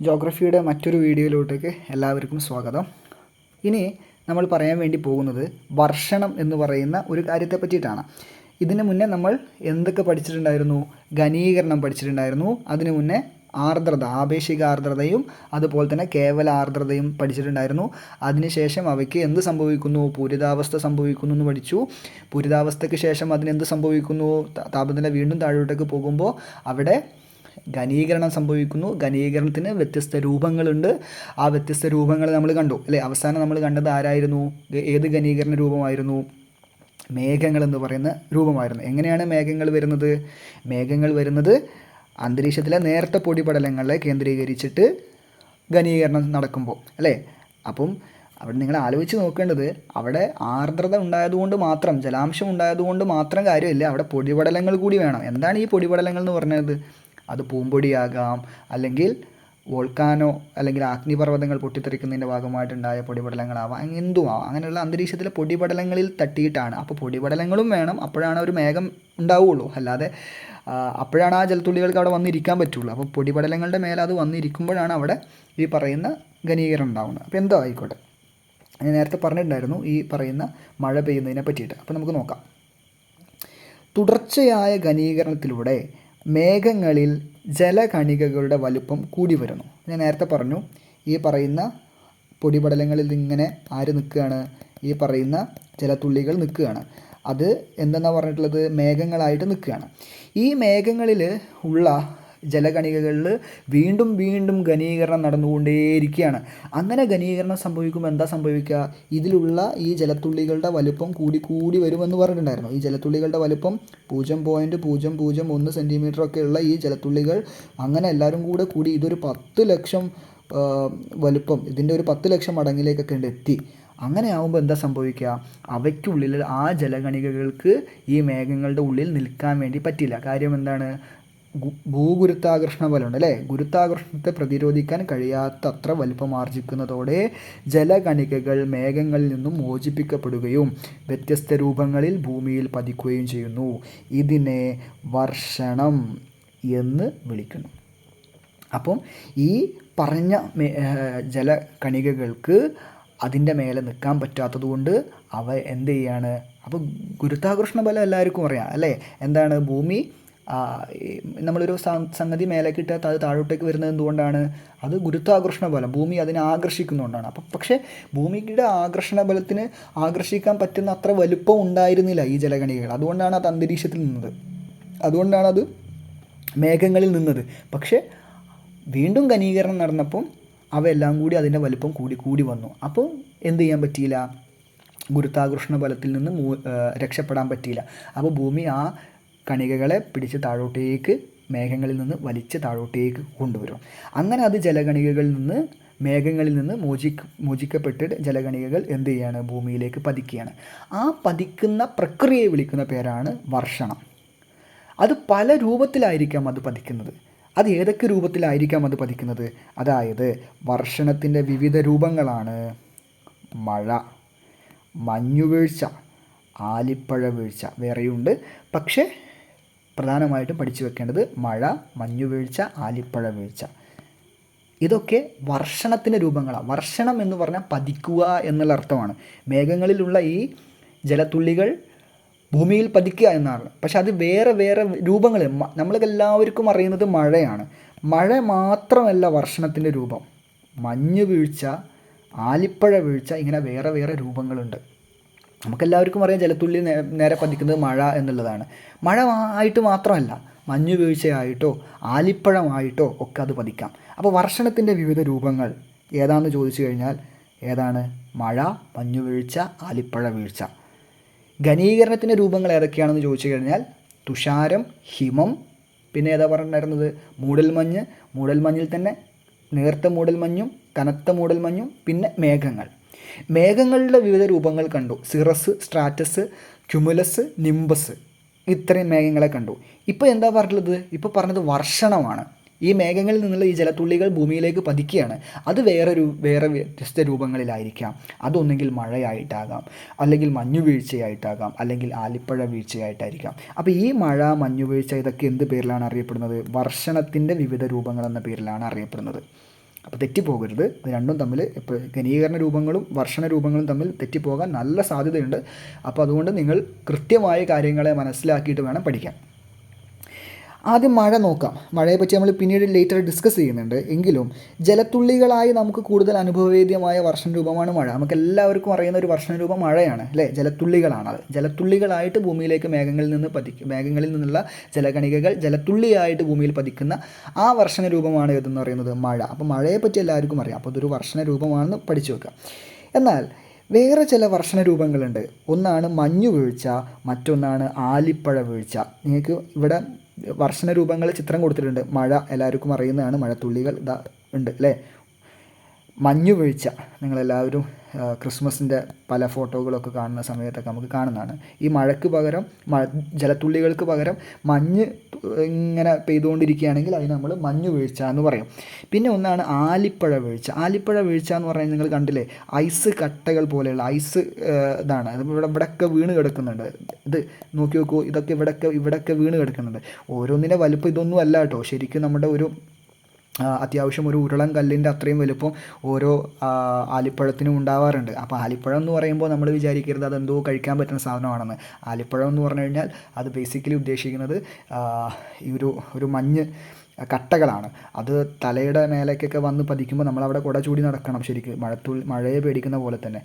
ജോഗ്രഫിയുടെ മറ്റൊരു വീഡിയോയിലോട്ടേക്ക് എല്ലാവർക്കും സ്വാഗതം. ഇനി നമ്മൾ പറയാൻ വേണ്ടി പോകുന്നത് വർഷണം എന്ന് പറയുന്ന ഒരു കാര്യത്തെ പറ്റിയിട്ടാണ്. ഇതിന് മുന്നേ നമ്മൾ എന്തൊക്കെ പഠിച്ചിട്ടുണ്ടായിരുന്നു? ഘനീകരണം പഠിച്ചിട്ടുണ്ടായിരുന്നു. അതിനു മുന്നേ ആർദ്രത, ആപേക്ഷിക ആർദ്രതയും അതുപോലെ തന്നെ കേവല ആർദ്രതയും പഠിച്ചിട്ടുണ്ടായിരുന്നു. അതിനുശേഷം അവയ്ക്ക് എന്ത് സംഭവിക്കുന്നു? പൂരിതാവസ്ഥ സംഭവിക്കുന്നു എന്ന് പഠിച്ചു. പൂരിതാവസ്ഥയ്ക്ക് ശേഷം അതിനെന്ത് സംഭവിക്കുന്നു? താപനില വീണ്ടും താഴോട്ടേക്ക് പോകുമ്പോൾ അവിടെ ഘനീകരണം സംഭവിക്കുന്നു. ഘനീകരണത്തിന് വ്യത്യസ്ത രൂപങ്ങളുണ്ട്. ആ വ്യത്യസ്ത രൂപങ്ങൾ നമ്മൾ കണ്ടു അല്ലേ? അവസാനം നമ്മൾ കണ്ടത് ആരായിരുന്നു? ഏത് ഘനീകരണ രൂപമായിരുന്നു? മേഘങ്ങൾ എന്ന് പറയുന്ന രൂപമായിരുന്നു. എങ്ങനെയാണ് മേഘങ്ങൾ വരുന്നത്? മേഘങ്ങൾ വരുന്നത് അന്തരീക്ഷത്തിലെ നേർത്ത പൊടിപടലങ്ങളെ കേന്ദ്രീകരിച്ചിട്ട് ഘനീകരണം നടക്കുമ്പോൾ അല്ലേ? അപ്പം അവിടെ നിങ്ങൾ ആലോചിച്ച് നോക്കേണ്ടത്, അവിടെ ആർദ്രത ഉണ്ടായതുകൊണ്ട് മാത്രം, ജലാംശം ഉണ്ടായതുകൊണ്ട് മാത്രം കാര്യമില്ല, അവിടെ പൊടിപടലങ്ങൾ കൂടി വേണം. എന്താണ് ഈ പൊടിപടലങ്ങൾ എന്ന് പറഞ്ഞത്? അത് പൂമ്പൊടിയാകാം, അല്ലെങ്കിൽ വോൾക്കാനോ അല്ലെങ്കിൽ അഗ്നിപർവ്വതങ്ങൾ പൊട്ടിത്തെറിക്കുന്നതിൻ്റെ ഭാഗമായിട്ടുണ്ടായ പൊടിപടലങ്ങളാവാം, എന്തുമാവാം. അങ്ങനെയുള്ള അന്തരീക്ഷത്തിലെ പൊടിപടലങ്ങളിൽ തട്ടിയിട്ടാണ്. അപ്പോൾ പൊടിപടലങ്ങളും വേണം, അപ്പോഴാണ് ഒരു മേഘം ഉണ്ടാവുകയുള്ളൂ. അല്ലാതെ അപ്പോഴാണ് ആ ജലത്തുള്ളികൾക്ക് അവിടെ വന്നിരിക്കാൻ പറ്റുള്ളൂ. അപ്പോൾ പൊടിപടലങ്ങളുടെ മേലെ അത് വന്നിരിക്കുമ്പോഴാണ് അവിടെ ഈ പറയുന്ന ഘനീകരണം ഉണ്ടാവുന്നത്. അപ്പോൾ എന്തോ ആയിക്കോട്ടെ, ഞാൻ നേരത്തെ പറഞ്ഞിട്ടുണ്ടായിരുന്നു ഈ പറയുന്ന മഴ പെയ്യുന്നതിനെ പറ്റിയിട്ട്. അപ്പോൾ നമുക്ക് നോക്കാം. തുടർച്ചയായ ഘനീകരണത്തിലൂടെ മേഘങ്ങളിൽ ജലകണികകളുടെ വലുപ്പം കൂടി വരുന്നു. ഞാൻ നേരത്തെ പറഞ്ഞു, ഈ പറയുന്ന പൊടിപടലങ്ങളിൽ ഇങ്ങനെ ആര് നിൽക്കുകയാണ്? ഈ പറയുന്ന ജലത്തുള്ളികൾ നിൽക്കുകയാണ്. അത് എന്തെന്നാണ് പറഞ്ഞിട്ടുള്ളത്? മേഘങ്ങളായിട്ട് നിൽക്കുകയാണ്. ഈ മേഘങ്ങളിൽ ഉള്ള ജലകണികകളിൽ വീണ്ടും വീണ്ടും ഘനീകരണം നടന്നുകൊണ്ടേയിരിക്കുകയാണ്. അങ്ങനെ ഘനീകരണം സംഭവിക്കുമ്പോൾ എന്താ സംഭവിക്കുക? ഇതിലുള്ള ഈ ജലത്തുള്ളികളുടെ വലുപ്പം കൂടി കൂടി വരുമെന്ന് പറഞ്ഞിട്ടുണ്ടായിരുന്നു. ഈ ജലത്തുള്ളികളുടെ വലുപ്പം 0.001 സെൻറ്റിമീറ്റർ ഒക്കെ ഉള്ള ഈ ജലത്തുള്ളികൾ അങ്ങനെ എല്ലാവരും കൂടി ഇതൊരു 10 ലക്ഷം വലുപ്പം, ഇതിൻ്റെ ഒരു 10 ലക്ഷം മടങ്ങിലേക്കൊക്കെ ഉണ്ട് എത്തി. അങ്ങനെ ആകുമ്പോൾ എന്താ സംഭവിക്കുക? അവയ്ക്കുള്ളിൽ ആ ജലകണികകൾക്ക് ഈ മേഘങ്ങളുടെ ഉള്ളിൽ നിൽക്കാൻ വേണ്ടി പറ്റില്ല. കാര്യം എന്താണ്? ഭൂഗുരുത്വാകർഷണ ബലമുണ്ട് അല്ലേ? ഗുരുത്വാകർഷണത്തെ പ്രതിരോധിക്കാൻ കഴിയാത്തത്ര വലിപ്പമാർജിക്കുന്നതോടെ ജലകണികകൾ മേഘങ്ങളിൽ നിന്നും മോചിപ്പിക്കപ്പെടുകയും വ്യത്യസ്ത രൂപങ്ങളിൽ ഭൂമിയിൽ പതിക്കുകയും ചെയ്യുന്നു. ഇതിനെ വർഷണം എന്ന് വിളിക്കുന്നു. അപ്പം ഈ പറഞ്ഞ ജലകണികകൾക്ക് അതിൻ്റെ മേലെ നിൽക്കാൻ പറ്റാത്തതുകൊണ്ട് അവ എന്ത് ചെയ്യാണ്? അപ്പോൾ ഗുരുത്വാകർഷണ ബലം എല്ലാവർക്കും അറിയാം അല്ലേ? എന്താണ്? ഭൂമി നമ്മളൊരു സംഗതി മേലേക്ക് ഇട്ടാൽ അത് താഴോട്ടേക്ക് വരുന്നത് എന്തുകൊണ്ടാണ്? അത് ഗുരുത്വാകർഷണ ബലം, ഭൂമി അതിനെ ആകർഷിക്കുന്നതുകൊണ്ടാണ്. അപ്പം പക്ഷേ ഭൂമിയുടെ ആകർഷണ ബലത്തിന് ആകർഷിക്കാൻ പറ്റുന്ന അത്ര വലുപ്പം ഉണ്ടായിരുന്നില്ല ഈ ജലകണികകൾ. അതുകൊണ്ടാണ് അത് അന്തരീക്ഷത്തിൽ നിന്നത്, അതുകൊണ്ടാണ് അത് മേഘങ്ങളിൽ നിന്നത്. പക്ഷേ വീണ്ടും ഘനീകരണം നടന്നപ്പം അവയെല്ലാം കൂടി അതിൻ്റെ വലുപ്പം കൂടി കൂടി വന്നു. അപ്പോൾ എന്ത് ചെയ്യാൻ പറ്റിയില്ല? ഗുരുത്വാകർഷണ ബലത്തിൽ നിന്ന് രക്ഷപ്പെടാൻ പറ്റിയില്ല. അപ്പോൾ ഭൂമി ആ കണികകളെ പിടിച്ച് താഴോട്ടേക്ക്, മേഘങ്ങളിൽ നിന്ന് വലിച്ച് താഴോട്ടേക്ക് കൊണ്ടുവരും. അങ്ങനെ അത് ജലകണികകളിൽ നിന്ന്, മേഘങ്ങളിൽ നിന്ന് മോചിക്കപ്പെട്ടിട്ട് ജലകണികകൾ എന്ത് ചെയ്യാണ്? ഭൂമിയിലേക്ക് പതിക്കുകയാണ്. ആ പതിക്കുന്ന പ്രക്രിയയെ വിളിക്കുന്ന പേരാണ് വർഷണം. അത് പല രൂപത്തിലായിരിക്കാം അത് പതിക്കുന്നത്. അത് ഏതൊക്കെ രൂപത്തിലായിരിക്കാം അത് പതിക്കുന്നത്? അതായത് വർഷണത്തിൻ്റെ വിവിധ രൂപങ്ങളാണ് മഴ, മഞ്ഞുവീഴ്ച, ആലിപ്പഴ വീഴ്ച. വേറെയുണ്ട്, പക്ഷേ പ്രധാനമായിട്ടും പഠിച്ചു വെക്കേണ്ടത് മഴ, മഞ്ഞുവീഴ്ച, ആലിപ്പഴ വീഴ്ച. ഇതൊക്കെ വർഷണത്തിൻ്റെ രൂപങ്ങളാണ്. വർഷണം എന്ന് പറഞ്ഞാൽ പതിക്കുക എന്നുള്ള അർത്ഥമാണ്. മേഘങ്ങളിലുള്ള ഈ ജലത്തുള്ളികൾ ഭൂമിയിൽ പതിക്കുക എന്നാണ്. പക്ഷെ അത് വേറെ വേറെ രൂപങ്ങൾ. നമ്മൾക്കെല്ലാവർക്കും അറിയുന്നത് മഴയാണ്. മഴ മാത്രമല്ല വർഷണത്തിൻ്റെ രൂപം. മഞ്ഞ് വീഴ്ച, ആലിപ്പഴ വീഴ്ച, ഇങ്ങനെ വേറെ വേറെ രൂപങ്ങളുണ്ട്. നമുക്കെല്ലാവർക്കും അറിയാം ജലത്തുള്ളി നേരെ പതിക്കുന്നത് മഴ എന്നുള്ളതാണ്. മഴ ആയിട്ട് മാത്രമല്ല, മഞ്ഞു വീഴ്ചയായിട്ടോ ആലിപ്പഴമായിട്ടോ ഒക്കെ അത് പതിക്കാം. അപ്പോൾ വർഷണത്തിൻ്റെ വിവിധ രൂപങ്ങൾ ഏതാണെന്ന് ചോദിച്ചു കഴിഞ്ഞാൽ ഏതാണ്? മഴ, മഞ്ഞു വീഴ്ച, ആലിപ്പഴ വീഴ്ച. ഘനീകരണത്തിൻ്റെ രൂപങ്ങൾ ഏതൊക്കെയാണെന്ന് ചോദിച്ചു കഴിഞ്ഞാൽ തുഷാരം, ഹിമം, പിന്നെ ഏതാ പറഞ്ഞിട്ടുണ്ടായിരുന്നത്? മൂടൽമഞ്ഞ്. മൂടൽമഞ്ഞിൽ തന്നെ നേർത്ത മൂടൽമഞ്ഞും കനത്ത മൂടൽമഞ്ഞും, പിന്നെ മേഘങ്ങൾ. മേഘങ്ങളുടെ വിവിധ രൂപങ്ങൾ കണ്ടു. സിറസ്, സ്ട്രാറ്റസ്, ക്യുമുലസ്, നിംബസ്, ഇത്രയും മേഘങ്ങളെ കണ്ടു. ഇപ്പോൾ എന്താ പറഞ്ഞിട്ടുള്ളത്? ഇപ്പോൾ പറഞ്ഞത് വർഷണമാണ്. ഈ മേഘങ്ങളിൽ നിന്നുള്ള ഈ ജലത്തുള്ളികൾ ഭൂമിയിലേക്ക് പതിക്കുകയാണ്. അത് വേറെ വ്യത്യസ്ത രൂപങ്ങളിലായിരിക്കാം. അതൊന്നെങ്കിൽ മഴയായിട്ടാകാം, അല്ലെങ്കിൽ മഞ്ഞുവീഴ്ചയായിട്ടാകാം, അല്ലെങ്കിൽ ആലിപ്പഴ വീഴ്ചയായിട്ടായിരിക്കാം. അപ്പോൾ ഈ മഴ, മഞ്ഞുവീഴ്ച ഇതൊക്കെ എന്ത് പേരിലാണ് അറിയപ്പെടുന്നത്? വർഷണത്തിൻ്റെ വിവിധ രൂപങ്ങൾ എന്ന പേരിലാണ് അറിയപ്പെടുന്നത്. അപ്പോൾ തെറ്റിപ്പോകരുത്. ഇത് രണ്ടും തമ്മിൽ ഇപ്പോൾ ഘനീകരണ രൂപങ്ങളും വർഷണ രൂപങ്ങളും തമ്മിൽ തെറ്റിപ്പോകാൻ നല്ല സാധ്യതയുണ്ട്. അപ്പോൾ അതുകൊണ്ട് നിങ്ങൾ കൃത്യമായ കാര്യങ്ങളെ മനസ്സിലാക്കിയിട്ട് വേണം പഠിക്കാൻ. ആദ്യം മഴ നോക്കാം. മഴയെപ്പറ്റി നമ്മൾ പിന്നീട് ലേറ്റർ ഡിസ്കസ് ചെയ്യുന്നുണ്ട്. എങ്കിലും ജലത്തുള്ളികളായി നമുക്ക് കൂടുതൽ അനുഭവവേദ്യമായ വർഷണ രൂപമാണ് മഴ. നമുക്ക് എല്ലാവർക്കും അറിയുന്ന ഒരു വർഷണ രൂപം മഴയാണ് അല്ലേ. ജലത്തുള്ളികളാണ് അത്. ജലത്തുള്ളികളായിട്ട് ഭൂമിയിലേക്ക് മേഘങ്ങളിൽ നിന്നുള്ള ജലകണികകൾ ജലത്തുള്ളിയായിട്ട് ഭൂമിയിൽ പതിക്കുന്ന ആ വർഷണ രൂപമാണ് ഏതെന്ന് പറയുന്നത് മഴ. അപ്പോൾ മഴയെപ്പറ്റി എല്ലാവർക്കും അറിയാം. അപ്പോൾ ഇതൊരു വർഷണ രൂപമാണെന്ന് പഠിച്ചു വെക്കാം. എന്നാൽ വേറെ ചില വർഷണ രൂപങ്ങളുണ്ട്. ഒന്നാണ് മഞ്ഞു വീഴ്ച, മറ്റൊന്നാണ് ആലിപ്പഴ വീഴ്ച. നിങ്ങൾക്ക് ഇവിടെ വർഷണ രൂപങ്ങൾ ചിത്രം കൊടുത്തിട്ടുണ്ട്. മഴ എല്ലാവർക്കും അറിയുന്നതാണ്. മഴത്തുള്ളികൾ ഇതാ ഉണ്ട് അല്ലേ. മഞ്ഞു വീഴ്ച നിങ്ങളെല്ലാവരും ക്രിസ്മസിൻ്റെ പല ഫോട്ടോകളൊക്കെ കാണുന്ന സമയത്തൊക്കെ നമുക്ക് കാണുന്നതാണ്. ഈ മഴയ്ക്ക് പകരം ജലത്തുള്ളികൾക്ക് പകരം മഞ്ഞ് ഇങ്ങനെ പെയ്തുകൊണ്ടിരിക്കുകയാണെങ്കിൽ അതിന് നമ്മൾ മഞ്ഞു വീഴ്ച എന്ന് പറയും. പിന്നെ ഒന്നാണ് ആലിപ്പഴ വീഴ്ച. ആലിപ്പഴ വീഴ്ച എന്ന് പറഞ്ഞാൽ നിങ്ങൾ കണ്ടില്ലേ, ഐസ് കട്ടകൾ പോലെയുള്ള ഐസ് ഇതാണ്. അത് ഇവിടെയൊക്കെ വീണ് കിടക്കുന്നുണ്ട്. ഇത് നോക്കി നോക്കൂ, ഇതൊക്കെ ഇവിടെയൊക്കെ വീണ് കിടക്കുന്നുണ്ട്. ഓരോന്നിൻ്റെ വലുപ്പം ഇതൊന്നും അല്ല കേട്ടോ. ശരിക്കും നമ്മുടെ ഒരു അത്യാവശ്യം ഒരു ഉരുളൻ കല്ലിൻ്റെ അത്രയും വലുപ്പം ഓരോ ആലിപ്പഴത്തിനും ഉണ്ടാവാറുണ്ട്. അപ്പോൾ ആലിപ്പഴം എന്ന് പറയുമ്പോൾ നമ്മൾ വിചാരിക്കരുത് അതെന്തോ കഴിക്കാൻ പറ്റുന്ന സാധനമാണെന്ന്. ആലിപ്പഴം എന്ന് പറഞ്ഞു കഴിഞ്ഞാൽ അത് ബേസിക്കലി ഉദ്ദേശിക്കുന്നത് ഈ ഒരു മഞ്ഞ് കട്ടകളാണ്. അത് തലയുടെ മേലേക്കൊക്കെ വന്ന് പതിക്കുമ്പോൾ നമ്മളവിടെ കുട ചൂടി നടക്കണം ശരിക്കും, മഴയെ പേടിക്കുന്ന പോലെ തന്നെ.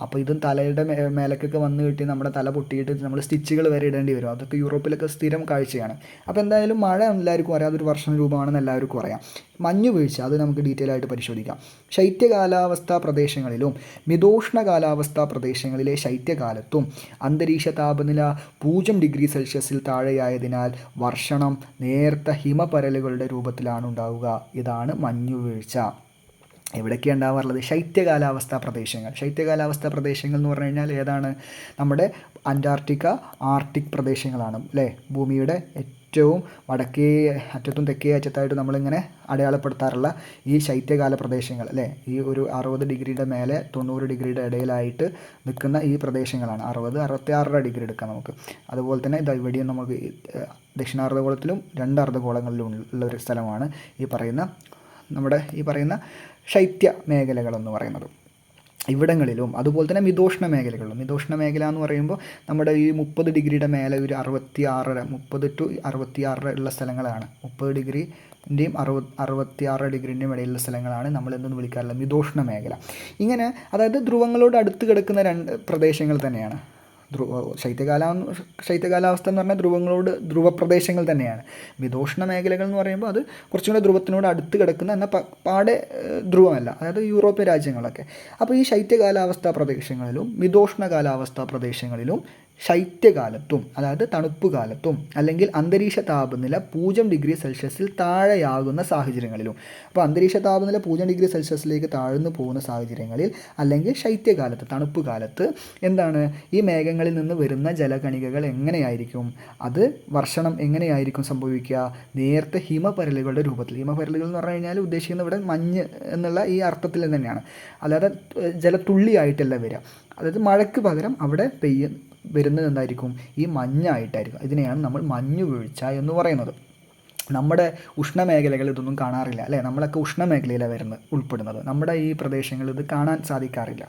അപ്പോൾ ഇതും തലയുടെ മേലേക്കൊക്കെ വന്ന് കിട്ടി നമ്മുടെ തല പൊട്ടിയിട്ട് നമ്മൾ സ്റ്റിച്ചുകൾ വരെ ഇടേണ്ടി വരും. അതൊക്കെ യൂറോപ്പിലൊക്കെ സ്ഥിരം കാഴ്ചയാണ്. അപ്പോൾ എന്തായാലും മഴ എല്ലാവർക്കും അറിയാം, അതൊരു വർഷണ രൂപമാണെന്ന് എല്ലാവർക്കും അറിയാം. മഞ്ഞു വീഴ്ച അത് നമുക്ക് ഡീറ്റെയിൽ ആയിട്ട് പരിശോധിക്കാം. ശൈത്യ കാലാവസ്ഥാ പ്രദേശങ്ങളിലും മിതോഷ്ണ കാലാവസ്ഥാ പ്രദേശങ്ങളിലെ ശൈത്യകാലത്തും അന്തരീക്ഷ താപനില 0 ഡിഗ്രി സെൽഷ്യസിൽ താഴെയായതിനാൽ വർഷണം നേർത്ത ഹിമപരലുകളുടെ രൂപത്തിലാണ് ഉണ്ടാവുക. ഇതാണ് മഞ്ഞു വീഴ്ച. എവിടെയൊക്കെയാണ് ഉണ്ടാവാറുള്ളത്? ശൈത്യകാലാവസ്ഥാ പ്രദേശങ്ങൾ. ശൈത്യകാലാവസ്ഥാ പ്രദേശങ്ങൾ എന്ന് പറഞ്ഞു കഴിഞ്ഞാൽ ഏതാണ്? നമ്മുടെ അന്റാർട്ടിക്ക, ആർട്ടിക് പ്രദേശങ്ങളാണ് അല്ലേ. ഭൂമിയുടെ ഏറ്റവും വടക്കേ അറ്റത്തും തെക്കേ അറ്റത്തായിട്ട് നമ്മളിങ്ങനെ അടയാളപ്പെടുത്താറുള്ള ഈ ശൈത്യകാല പ്രദേശങ്ങൾ അല്ലേ. ഈ ഒരു 60 ഡിഗ്രിയുടെ മേലെ 90 ഡിഗ്രിയുടെ ഇടയിലായിട്ട് നിൽക്കുന്ന ഈ പ്രദേശങ്ങളാണ്. 66 ഡിഗ്രി എടുക്കാം നമുക്ക്. അതുപോലെ തന്നെ ഇതാ ഇവിടെയും നമുക്ക് ദക്ഷിണാർദ്ധഗോളത്തിലും 2 അർദ്ധഗോളങ്ങളിലും ഉള്ള ഒരു സ്ഥലമാണ് ഈ പറയുന്ന ശൈത്യ മേഖലകളെന്ന് പറയുന്നത്. ഇവിടങ്ങളിലും അതുപോലെ തന്നെ മിതോഷ്ണ മേഖലകളിലും. മിതോഷ്ണ മേഖല എന്ന് പറയുമ്പോൾ നമ്മുടെ ഈ 30 ഡിഗ്രിയുടെ മേലെ ഒരു 30 ടു 66 ഉള്ള സ്ഥലങ്ങളാണ്. 30 ഡിഗ്രിൻ്റെയും 66 ഡിഗ്രിൻ്റെയും ഇടയിലുള്ള സ്ഥലങ്ങളാണ് നമ്മൾ എന്തെന്ന് വിളിക്കാറുള്ളത് മിതോഷ്ണ മേഖല. ഇങ്ങനെ അതായത് ധ്രുവങ്ങളോട് അടുത്ത് കിടക്കുന്ന 2 പ്രദേശങ്ങൾ തന്നെയാണ്. ശൈത്യകാലാവസ്ഥ എന്ന് പറഞ്ഞാൽ ധ്രുവപ്രദേശങ്ങൾ തന്നെയാണ്. മിതോഷ്ണ മേഖലകൾ എന്ന് പറയുമ്പോൾ അത് കുറച്ചും കൂടെ ധ്രുവത്തിനോട് അടുത്ത് കിടക്കുന്ന എന്നാൽ പാടെ ധ്രുവമല്ല, അതായത് യൂറോപ്യൻ രാജ്യങ്ങളൊക്കെ. അപ്പോൾ ഈ ശൈത്യകാലാവസ്ഥാ പ്രദേശങ്ങളിലും മിതോഷ്ണ കാലാവസ്ഥാ പ്രദേശങ്ങളിലും ശൈത്യകാലത്തും അതായത് തണുപ്പ് കാലത്തും അല്ലെങ്കിൽ അന്തരീക്ഷ താപനില 0 ഡിഗ്രി സെൽഷ്യസിൽ താഴെയാകുന്ന സാഹചര്യങ്ങളിലും. അപ്പോൾ അന്തരീക്ഷ താപനില 0 ഡിഗ്രി സെൽഷ്യസിലേക്ക് താഴ്ന്നു പോകുന്ന സാഹചര്യങ്ങളിൽ അല്ലെങ്കിൽ ശൈത്യകാലത്ത് തണുപ്പ് കാലത്ത് എന്താണ് ഈ മേഘങ്ങളിൽ നിന്ന് വരുന്ന ജലകണികകൾ എങ്ങനെയായിരിക്കും? അത് വർഷണം എങ്ങനെയായിരിക്കും സംഭവിക്കുക? നേർത്ത ഹിമപരലുകളുടെ രൂപത്തിൽ. ഹിമപരലുകൾ എന്ന് പറഞ്ഞു കഴിഞ്ഞാൽ ഉദ്ദേശിക്കുന്നത് ഇവിടെ മഞ്ഞ് എന്നുള്ള ഈ അർത്ഥത്തിൽ തന്നെയാണ്, അല്ലാതെ ജലത്തുള്ളിയായിട്ടല്ല വരിക. അതായത് മഴയ്ക്ക് പകരം അവിടെ വരുന്നത് എന്തായിരിക്കും? ഈ മഞ്ഞായിട്ടായിരിക്കും. ഇതിനെയാണ് നമ്മൾ മഞ്ഞു വീഴ്ച എന്ന് പറയുന്നത്. നമ്മുടെ ഉഷ്ണമേഖലകൾ ഇതൊന്നും കാണാറില്ല അല്ലേ. നമ്മളൊക്കെ ഉഷ്ണമേഖലയിലാണ് ഉൾപ്പെടുന്നത്. നമ്മുടെ ഈ പ്രദേശങ്ങളിൽ ഇത് കാണാൻ സാധിക്കാറില്ല.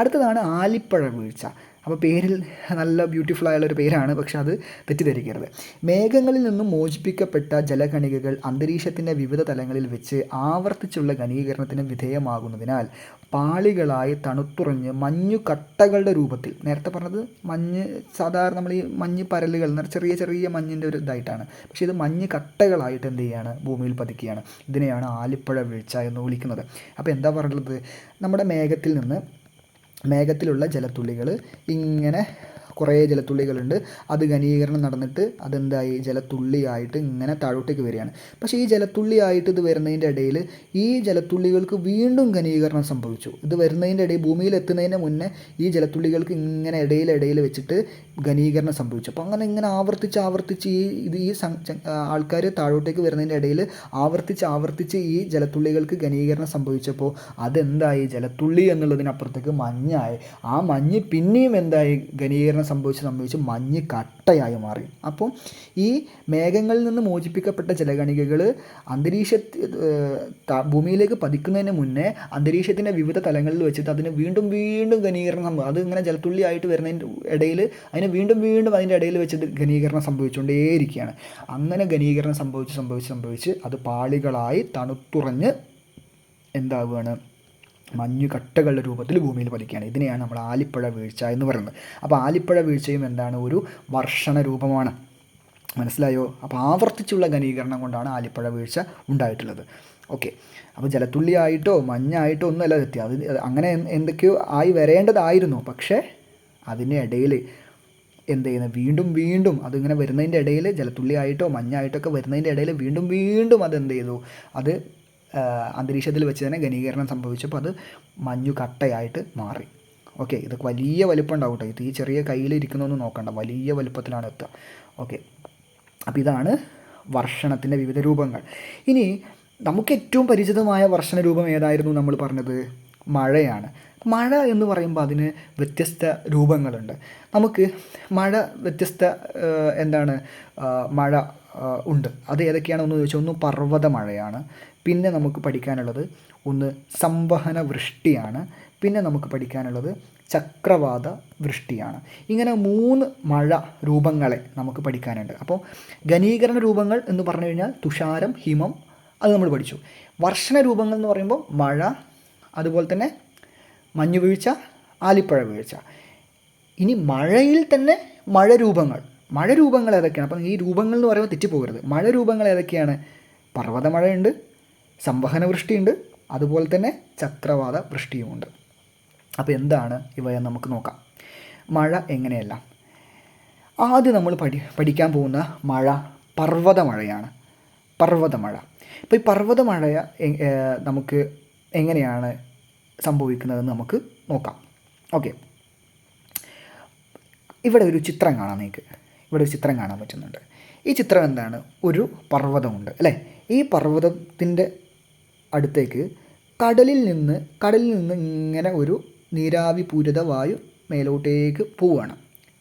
അടുത്തതാണ് ആലിപ്പഴ വീഴ്ച. അപ്പോൾ പേരിൽ നല്ല ബ്യൂട്ടിഫുൾ ആയുള്ളൊരു പേരാണ്, പക്ഷെ അത് തെറ്റിദ്ധരിക്കരുത്. മേഘങ്ങളിൽ നിന്നും മോചിപ്പിക്കപ്പെട്ട ജലകണികകൾ അന്തരീക്ഷത്തിൻ്റെ വിവിധ തലങ്ങളിൽ വെച്ച് ആവർത്തിച്ചുള്ള ഘനീകരണത്തിന് വിധേയമാകുന്നതിനാൽ പാളികളായി തണുത്തുറഞ്ഞ് മഞ്ഞു കട്ടകളുടെ രൂപത്തിൽ, നേരത്തെ പറഞ്ഞത് മഞ്ഞ് സാധാരണ നമ്മൾ ഈ മഞ്ഞ് പരലുകൾ ചെറിയ ചെറിയ മഞ്ഞിൻ്റെ ഒരു ഇതായിട്ടാണ്, പക്ഷേ ഇത് മഞ്ഞ് കട്ടകളായിട്ട് എന്ത് ചെയ്യുകയാണ്? ഭൂമിയിൽ പതിക്കുകയാണ്. ഇതിനെയാണ് ആലിപ്പഴ വീഴ്ച എന്ന് വിളിക്കുന്നത്. അപ്പോൾ എന്താ പറയുന്നത്? നമ്മുടെ മേഘത്തിലുള്ള ജലത്തുള്ളികൾ ഇങ്ങനെ കുറേ ജലത്തുള്ളികളുണ്ട്. അത് ഘനീകരണം നടന്നിട്ട് അതെന്തായി? ജലത്തുള്ളിയായിട്ട് ഇങ്ങനെ താഴോട്ടേക്ക് വരികയാണ്. പക്ഷേ ഈ ജലത്തുള്ളിയായിട്ട് ഇത് വരുന്നതിൻ്റെ ഇടയിൽ ഈ ജലത്തുള്ളികൾക്ക് വീണ്ടും ഘനീകരണം സംഭവിച്ചു. ഇത് വരുന്നതിൻ്റെ ഇടയിൽ ഭൂമിയിൽ എത്തുന്നതിന് മുന്നേ ഈ ജലത്തുള്ളികൾക്ക് ഇങ്ങനെ ഇടയിൽ വെച്ചിട്ട് ഘനീകരണം സംഭവിച്ചു. അപ്പോൾ ഇങ്ങനെ ആവർത്തിച്ച് ഈ ആൾക്കാർ താഴോട്ടേക്ക് വരുന്നതിൻ്റെ ഇടയിൽ ആവർത്തിച്ച് ഈ ജലത്തുള്ളികൾക്ക് ഘനീകരണം സംഭവിച്ചപ്പോൾ അതെന്തായി? ജലത്തുള്ളി എന്നുള്ളതിനപ്പുറത്തേക്ക് മഞ്ഞായി. ആ മഞ്ഞ് പിന്നെയും എന്തായി? ഘനീകരണം ഘനീകരണം സംഭവിച്ച് മഞ്ഞ് കട്ടയായി മാറി. അപ്പോൾ ഈ മേഘങ്ങളിൽ നിന്ന് മോചിപ്പിക്കപ്പെട്ട ജലകണികകൾ ഭൂമിയിലേക്ക് പതിക്കുന്നതിന് മുന്നേ അന്തരീക്ഷത്തിൻ്റെ വിവിധ തലങ്ങളിൽ വെച്ചിട്ട് അതിന് വീണ്ടും വീണ്ടും ഘനീകരണം അത് ഇങ്ങനെ ജലത്തുള്ളിയായിട്ട് വരുന്നതിൻ്റെ ഇടയിൽ അതിന് വീണ്ടും വീണ്ടും അതിൻ്റെ ഇടയിൽ വെച്ചിട്ട് ഘനീകരണം സംഭവിച്ചുകൊണ്ടേയിരിക്കുകയാണ്. അങ്ങനെ ഘനീകരണം സംഭവിച്ച് അത് പാളികളായി തണുത്തുറഞ്ഞ് എന്താവുകയാണ്, മഞ്ഞുകട്ടകളുടെ രൂപത്തിൽ ഭൂമിയിൽ പതിക്കുകയാണ്. ഇതിനെയാണ് നമ്മൾ ആലിപ്പഴ വീഴ്ച എന്ന് പറയുന്നത്. അപ്പോൾ ആലിപ്പഴ വീഴ്ചയും എന്താണ്, ഒരു വർഷണ രൂപമാണ്. മനസ്സിലായോ? അപ്പോൾ ആവർത്തിച്ചുള്ള ഘനീകരണം കൊണ്ടാണ് ആലിപ്പഴ വീഴ്ച ഉണ്ടായിട്ടുള്ളത്. ഓക്കെ, അപ്പോൾ ജലത്തുള്ളിയായിട്ടോ മഞ്ഞായിട്ടോ ഒന്നുമല്ല എത്തി, അത് അങ്ങനെ എന്തൊക്കെയോ ആയി വരേണ്ടതായിരുന്നു. പക്ഷേ അതിൻ്റെ ഇടയിൽ എന്ത് ചെയ്യുന്നത്, വീണ്ടും വീണ്ടും അതിങ്ങനെ വരുന്നതിൻ്റെ ഇടയിൽ ജലത്തുള്ളിയായിട്ടോ മഞ്ഞായിട്ടോ ഒക്കെ വരുന്നതിൻ്റെ ഇടയിൽ വീണ്ടും വീണ്ടും അതെന്ത് ചെയ്തു, അത് അന്തരീക്ഷത്തിൽ വെച്ച് തന്നെ ഘനീകരണം സംഭവിച്ചപ്പോൾ അത് മഞ്ഞു കട്ടയായിട്ട് മാറി. ഓക്കെ, ഇത് വലിയ വലിപ്പം ഉണ്ടാവും കേട്ടോ. ഇത് ഈ ചെറിയ കയ്യിലിരിക്കുന്നൊന്നും നോക്കണ്ട, വലിയ വലിപ്പത്തിലാണ് എത്തുക. ഓക്കെ, അപ്പോൾ ഇതാണ് വർഷണത്തിൻ്റെ വിവിധ രൂപങ്ങൾ. ഇനി നമുക്ക് ഏറ്റവും പരിചിതമായ വർഷണ രൂപം ഏതായിരുന്നു നമ്മൾ പറഞ്ഞത്? മഴയാണ്. മഴ എന്ന് പറയുമ്പോൾ അതിന് വ്യത്യസ്ത രൂപങ്ങളുണ്ട്. നമുക്ക് മഴ വ്യത്യസ്ത മഴ ഉണ്ട്. അത് ഏതൊക്കെയാണെന്ന് ചോദിച്ചാൽ, ഒന്ന് പർവ്വത മഴയാണ്, പിന്നെ നമുക്ക് പഠിക്കാനുള്ളത് ഒന്ന് സംവഹന വൃഷ്ടിയാണ്, പിന്നെ നമുക്ക് പഠിക്കാനുള്ളത് ചക്രവാത വൃഷ്ടിയാണ്. ഇങ്ങനെ 3 മഴ രൂപങ്ങളെ നമുക്ക് പഠിക്കാനുണ്ട്. അപ്പോൾ ഘനീകരണ രൂപങ്ങൾ എന്ന് പറഞ്ഞു കഴിഞ്ഞാൽ തുഷാരം, ഹിമം, അത് നമ്മൾ പഠിച്ചു. വർഷണ രൂപങ്ങൾ എന്ന് പറയുമ്പോൾ മഴ, അതുപോലെ തന്നെ മഞ്ഞുവീഴ്ച, ആലിപ്പഴ വീഴ്ച. ഇനി മഴയിൽ തന്നെ മഴ രൂപങ്ങൾ ഏതൊക്കെയാണ്? അപ്പം ഈ രൂപങ്ങൾ എന്ന് പറയുമ്പോൾ തെറ്റിപ്പോകരുത്. മഴ രൂപങ്ങൾ ഏതൊക്കെയാണ്? പർവ്വത മഴയുണ്ട്, സംവഹന വൃഷ്ടിയുണ്ട്, അതുപോലെ തന്നെ ചക്രവാത വൃഷ്ടിയുമുണ്ട്. അപ്പോൾ എന്താണ് ഇവയെന്ന് നമുക്ക് നോക്കാം. മഴ എങ്ങനെയല്ല? ആദ്യം നമ്മൾ പഠിക്കാൻ പോകുന്ന മഴ പർവ്വത മഴയാണ്. പർവ്വത മഴ. ഇപ്പോൾ ഈ പർവ്വത മഴ നമുക്ക് എങ്ങനെയാണ് സംഭവിക്കുന്നതെന്ന് നമുക്ക് നോക്കാം. ഓക്കെ, ഇവിടെ ഒരു ചിത്രം കാണാം. ഇവിടെ ഒരു ചിത്രം കാണാൻ പറ്റുന്നുണ്ട്. ഈ ചിത്രം എന്താണ്? ഒരു പർവ്വതമുണ്ട് അല്ലേ? ഈ പർവ്വതത്തിൻ്റെ അടുത്തേക്ക് കടലിൽ നിന്ന് ഇങ്ങനെ ഒരു നീരാവി പൂരിത വായു മേലോട്ടേക്ക് പോവുകയാണ്.